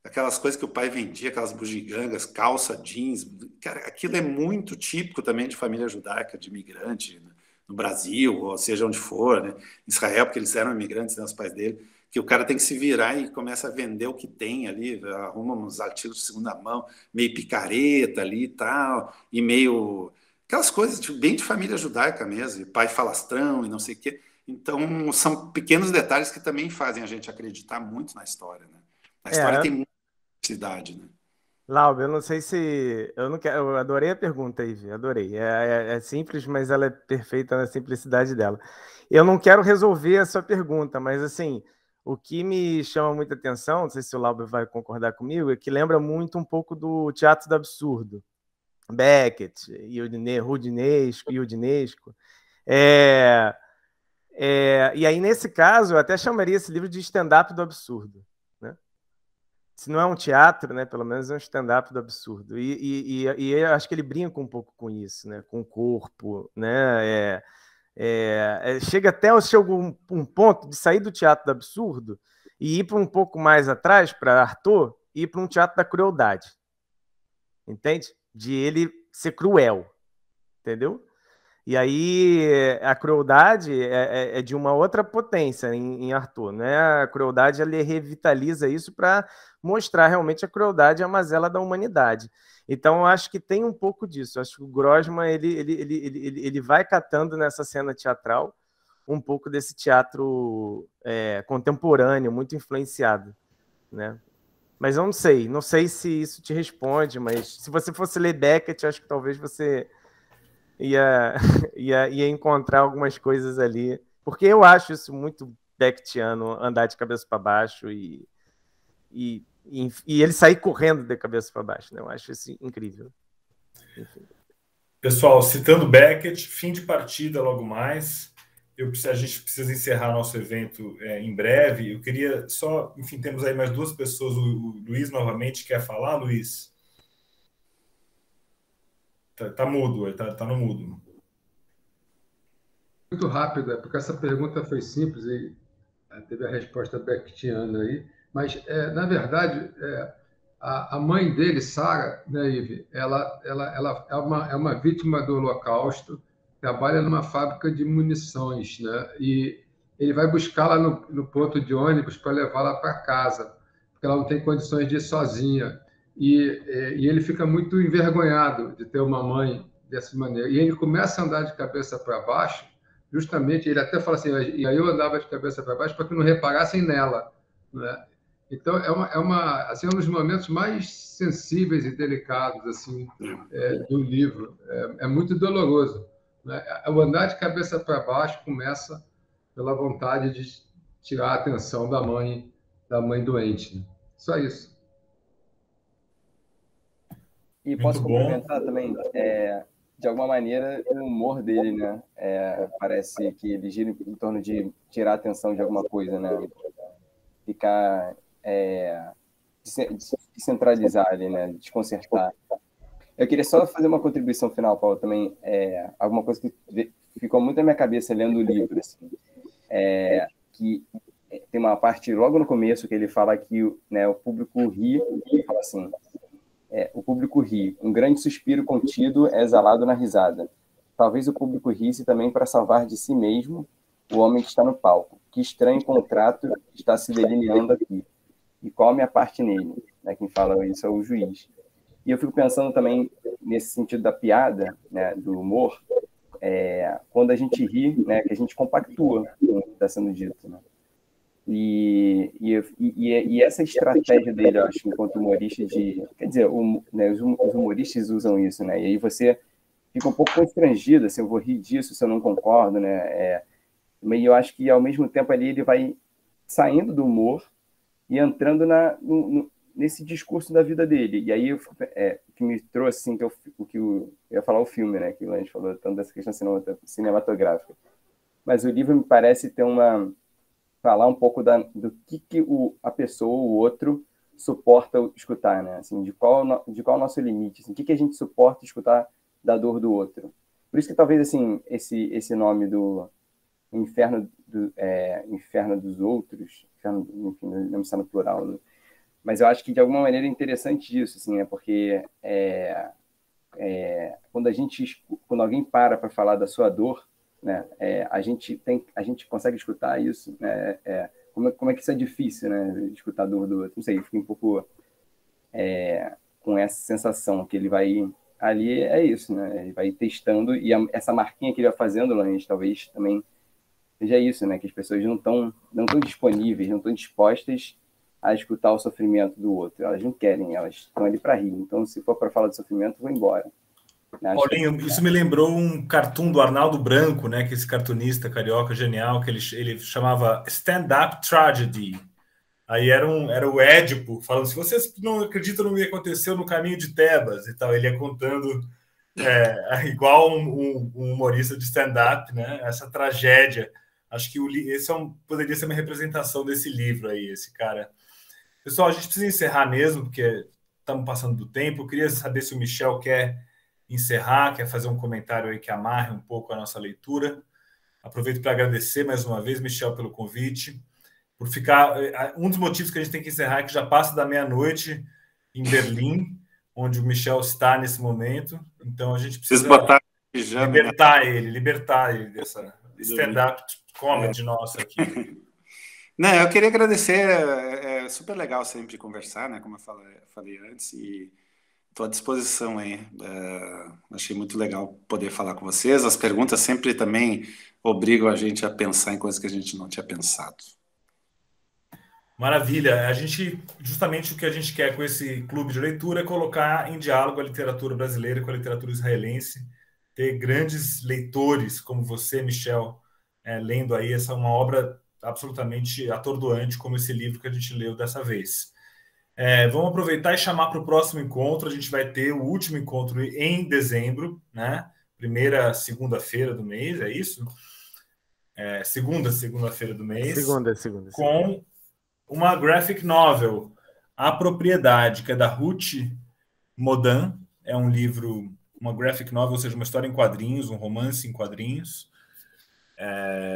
S3: Aquelas coisas que o pai vendia, aquelas bugigangas, calça, jeans. Cara, aquilo é muito típico também de família judaica, de imigrante, né? No Brasil, ou seja onde for, né? Israel, porque eles eram imigrantes, né, os pais dele, que o cara tem que se virar e começa a vender o que tem ali, arruma uns artigos de segunda mão, meio picareta ali e tal, e meio... aquelas coisas bem de família judaica mesmo, pai falastrão e não sei o quê. Então, são pequenos detalhes que também fazem a gente acreditar muito na história, né? A história tem muita necessidade, né?
S7: Laube, eu não sei se... Eu adorei a pergunta, Ivy, adorei. É simples, mas ela é perfeita na simplicidade dela. Eu não quero resolver a sua pergunta, mas assim, o que me chama muita atenção, não sei se o Laube vai concordar comigo, é que lembra muito um pouco do Teatro do Absurdo. Beckett, Rudinesco. E aí, nesse caso, eu até chamaria esse livro de stand-up do absurdo. Se não é um teatro, né, pelo menos é um stand-up do absurdo. E eu acho que ele brinca um pouco com isso, né, com o corpo. Né, chega até um ponto de sair do teatro do absurdo e ir para um pouco mais atrás, para Artaud, e ir para um teatro da crueldade. Entende? De ele ser cruel. Entendeu? E aí a crueldade é de uma outra potência em Artaud, né? A crueldade ele revitaliza isso para mostrar realmente a crueldade e a mazela da humanidade. Então eu acho que tem um pouco disso. Eu acho que o Grossman ele vai catando nessa cena teatral um pouco desse teatro contemporâneo, muito influenciado, né? Mas eu não sei se isso te responde, mas se você fosse ler Beckett, eu acho que talvez você ia encontrar algumas coisas ali, porque eu acho isso muito Beckettiano, andar de cabeça para baixo e ele sair correndo de cabeça para baixo, né? Eu acho isso incrível. Enfim.
S2: Pessoal, citando Beckett, fim de partida logo mais. A gente precisa encerrar nosso evento em breve. Eu queria só, enfim, temos aí mais duas pessoas. O Luiz novamente quer falar, Luiz? Tá mudo, tá no mudo.
S6: Muito rápido, porque essa pergunta foi simples e teve a resposta beckettiana aí, mas, na verdade, a mãe dele, Sarah, né, Ive, ela é uma vítima do Holocausto, trabalha numa fábrica de munições, né, e ele vai buscá-la no ponto de ônibus para levá-la para casa, porque ela não tem condições de ir sozinha. E ele fica muito envergonhado de ter uma mãe dessa maneira. E ele começa a andar de cabeça para baixo, justamente, ele até fala assim, e aí eu andava de cabeça para baixo para que não reparassem nela, né? Então, assim, um dos momentos mais sensíveis e delicados assim, do livro. É muito doloroso, né? O andar de cabeça para baixo começa pela vontade de tirar a atenção da mãe doente, né? Só isso.
S1: E posso complementar também, de alguma maneira, o humor dele, né? Parece que ele gira em torno de tirar a atenção de alguma coisa, né? Ficar descentralizar ali, né? Desconcertar. Eu queria só fazer uma contribuição final, Paulo, também. Alguma coisa que ficou muito na minha cabeça lendo o livro, assim, que tem uma parte logo no começo que ele fala que, né, o público ri, e fala assim, o público ri, um grande suspiro contido é exalado na risada. Talvez o público risse também para salvar de si mesmo o homem que está no palco. Que estranho contrato está se delineando aqui. E qual a minha parte nele? Né, quem fala isso é o juiz. E eu fico pensando também nesse sentido da piada, né, do humor, quando a gente ri, né, que a gente compactua com o que está sendo dito, né? E essa estratégia dele, eu acho, enquanto humorista, quer dizer, né, os humoristas usam isso, né? E aí você fica um pouco constrangido, se eu vou rir disso, se eu não concordo, né? E eu acho que, ao mesmo tempo, ali ele vai saindo do humor e entrando nesse discurso da vida dele. E aí, o que me trouxe, assim, eu ia falar o filme, né? Que a gente falou tanto dessa questão cinematográfica. Mas o livro me parece ter falar um pouco do que a pessoa, o outro, suporta escutar, né? Assim, de qual o nosso limite, assim, o que a gente suporta escutar da dor do outro. Por isso que talvez, assim, esse nome do inferno dos outros, enfim, não está no plural, né? Mas eu acho que de alguma maneira é interessante isso, assim, porque quando alguém para falar da sua dor, né, a gente consegue escutar isso, né? Como é que isso é difícil, né? Escutar a dor do outro. Não sei, eu fico um pouco com essa sensação que ele vai ali, isso, né? Ele vai testando e essa marquinha que ele vai fazendo, Lange, talvez também seja isso, né? Que as pessoas não estão disponíveis, não estão dispostas a escutar o sofrimento do outro. Elas não querem, elas estão ali para rir. Então, se for para falar de sofrimento, vou embora.
S2: Paulinho, isso me lembrou um cartoon do Arnaldo Branco, né? Que esse cartunista carioca genial, que ele chamava Stand-Up Tragedy. Aí era o Édipo falando: se vocês não acreditam no que aconteceu no caminho de Tebas e tal, ele ia contando igual um humorista de stand-up, né? Essa tragédia. Acho que esse poderia ser uma representação desse livro aí, esse cara. Pessoal, a gente precisa encerrar mesmo, porque estamos passando do tempo. Eu queria saber se o Michel quer encerrar, quer fazer um comentário aí que amarre um pouco a nossa leitura. Aproveito para agradecer mais uma vez, Michel, pelo convite. Por ficar. Um dos motivos que a gente tem que encerrar é que já passa da meia-noite em Berlim, onde o Michel está nesse momento. Então a gente precisa libertar ele dessa stand-up comedy nossa aqui.
S3: Não, eu queria agradecer. É super legal sempre conversar, né? Como eu falei antes, e Estou à disposição aí. Achei muito legal poder falar com vocês. As perguntas sempre também obrigam a gente a pensar em coisas que a gente não tinha pensado.
S2: Maravilha. Justamente o que a gente quer com esse clube de leitura é colocar em diálogo a literatura brasileira com a literatura israelense, ter grandes leitores como você, Michel, lendo aí uma obra absolutamente atordoante como esse livro que a gente leu dessa vez. Vamos aproveitar e chamar para o próximo encontro. A gente vai ter o último encontro em dezembro, né? Primeira segunda-feira do mês, é isso? Segunda-feira do mês.
S7: Segunda.
S2: Com uma graphic novel, A Propriedade, que é da Ruth Modan. É um livro, uma graphic novel, ou seja, uma história em quadrinhos, um romance em quadrinhos,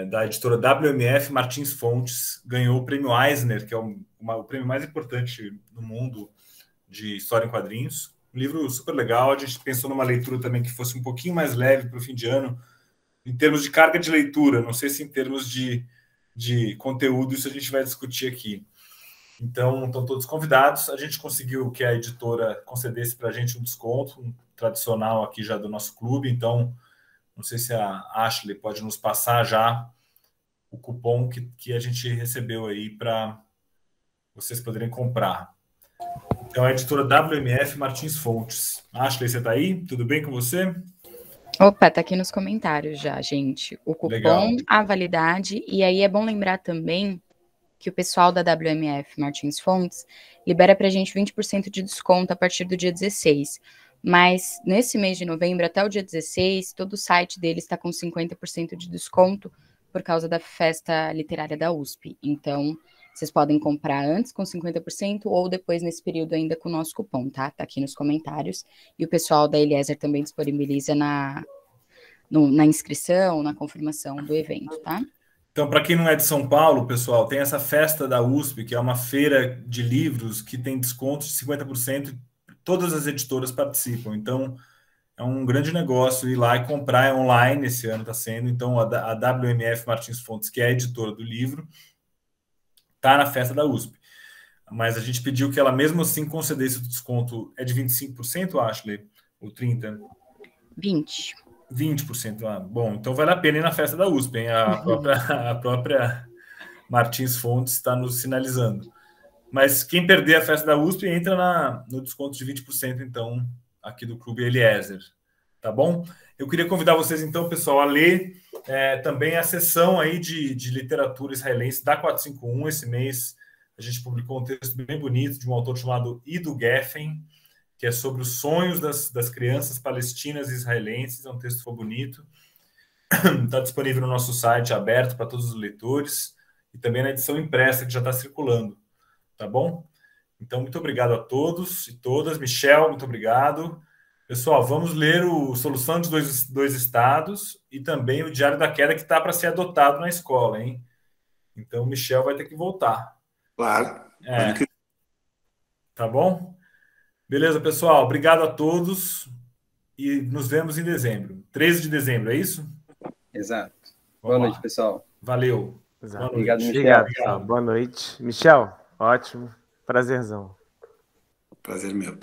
S2: da editora WMF Martins Fontes. Ganhou o prêmio Eisner, que é o prêmio mais importante no mundo de história em quadrinhos. Um livro super legal. A gente pensou numa leitura também que fosse um pouquinho mais leve para o fim de ano, em termos de carga de leitura. Não sei se em termos de conteúdo, isso a gente vai discutir aqui. Então, estão todos convidados. A gente conseguiu que a editora concedesse para a gente um desconto, um tradicional aqui já do nosso clube. Então, não sei se a Ashley pode nos passar já o cupom que a gente recebeu aí para vocês poderem comprar. Então, a editora WMF Martins Fontes. Ashley, você está aí? Tudo bem com você?
S9: Opa, tá aqui nos comentários já, gente. O cupom, legal. A validade, e aí é bom lembrar também que o pessoal da WMF Martins Fontes libera pra gente 20% de desconto a partir do dia 16. Mas nesse mês de novembro, até o dia 16, todo o site deles está com 50% de desconto por causa da festa literária da USP. Então, vocês podem comprar antes com 50% ou depois nesse período ainda com o nosso cupom, tá? Tá aqui nos comentários. E o pessoal da Eliezer também disponibiliza na inscrição, na confirmação do evento, tá?
S2: Então, para quem não é de São Paulo, pessoal, tem essa festa da USP, que é uma feira de livros que tem desconto de 50%. Todas as editoras participam. Então, é um grande negócio ir lá e comprar online. Esse ano está sendo. Então, a WMF Martins Fontes, que é a editora do livro, está na festa da USP. Mas a gente pediu que ela, mesmo assim, concedesse o desconto. É de 25%, Ashley? Ou 30%? 20%. Bom, então vale a pena ir na festa da USP, hein? A própria Martins Fontes está nos sinalizando. Mas quem perder a festa da USP entra no desconto de 20%, então, aqui do Clube Eliezer. Tá bom? Eu queria convidar vocês, então, pessoal, a ler também a sessão aí de literatura israelense da 451. Esse mês a gente publicou um texto bem bonito de um autor chamado Ido Geffen, que é sobre os sonhos das crianças palestinas e israelenses. É um texto bonito. Está disponível no nosso site, aberto para todos os leitores, e também na edição impressa, que já está circulando. Tá bom? Então, muito obrigado a todos e todas. Michel, muito obrigado. Pessoal, vamos ler o Solução de Dois Estados e também o Diário da Queda, que está para ser adotado na escola, hein? Então, o Michel vai ter que voltar.
S3: Claro.
S2: Tá bom? Beleza, pessoal. Obrigado a todos e nos vemos em dezembro. 13 de dezembro, é isso?
S1: Exato. Boa noite, pessoal.
S2: Valeu.
S7: Exato.
S1: Obrigado, Michel.
S7: Obrigado. Boa noite. Michel, ótimo. Prazerzão.
S3: Prazer meu.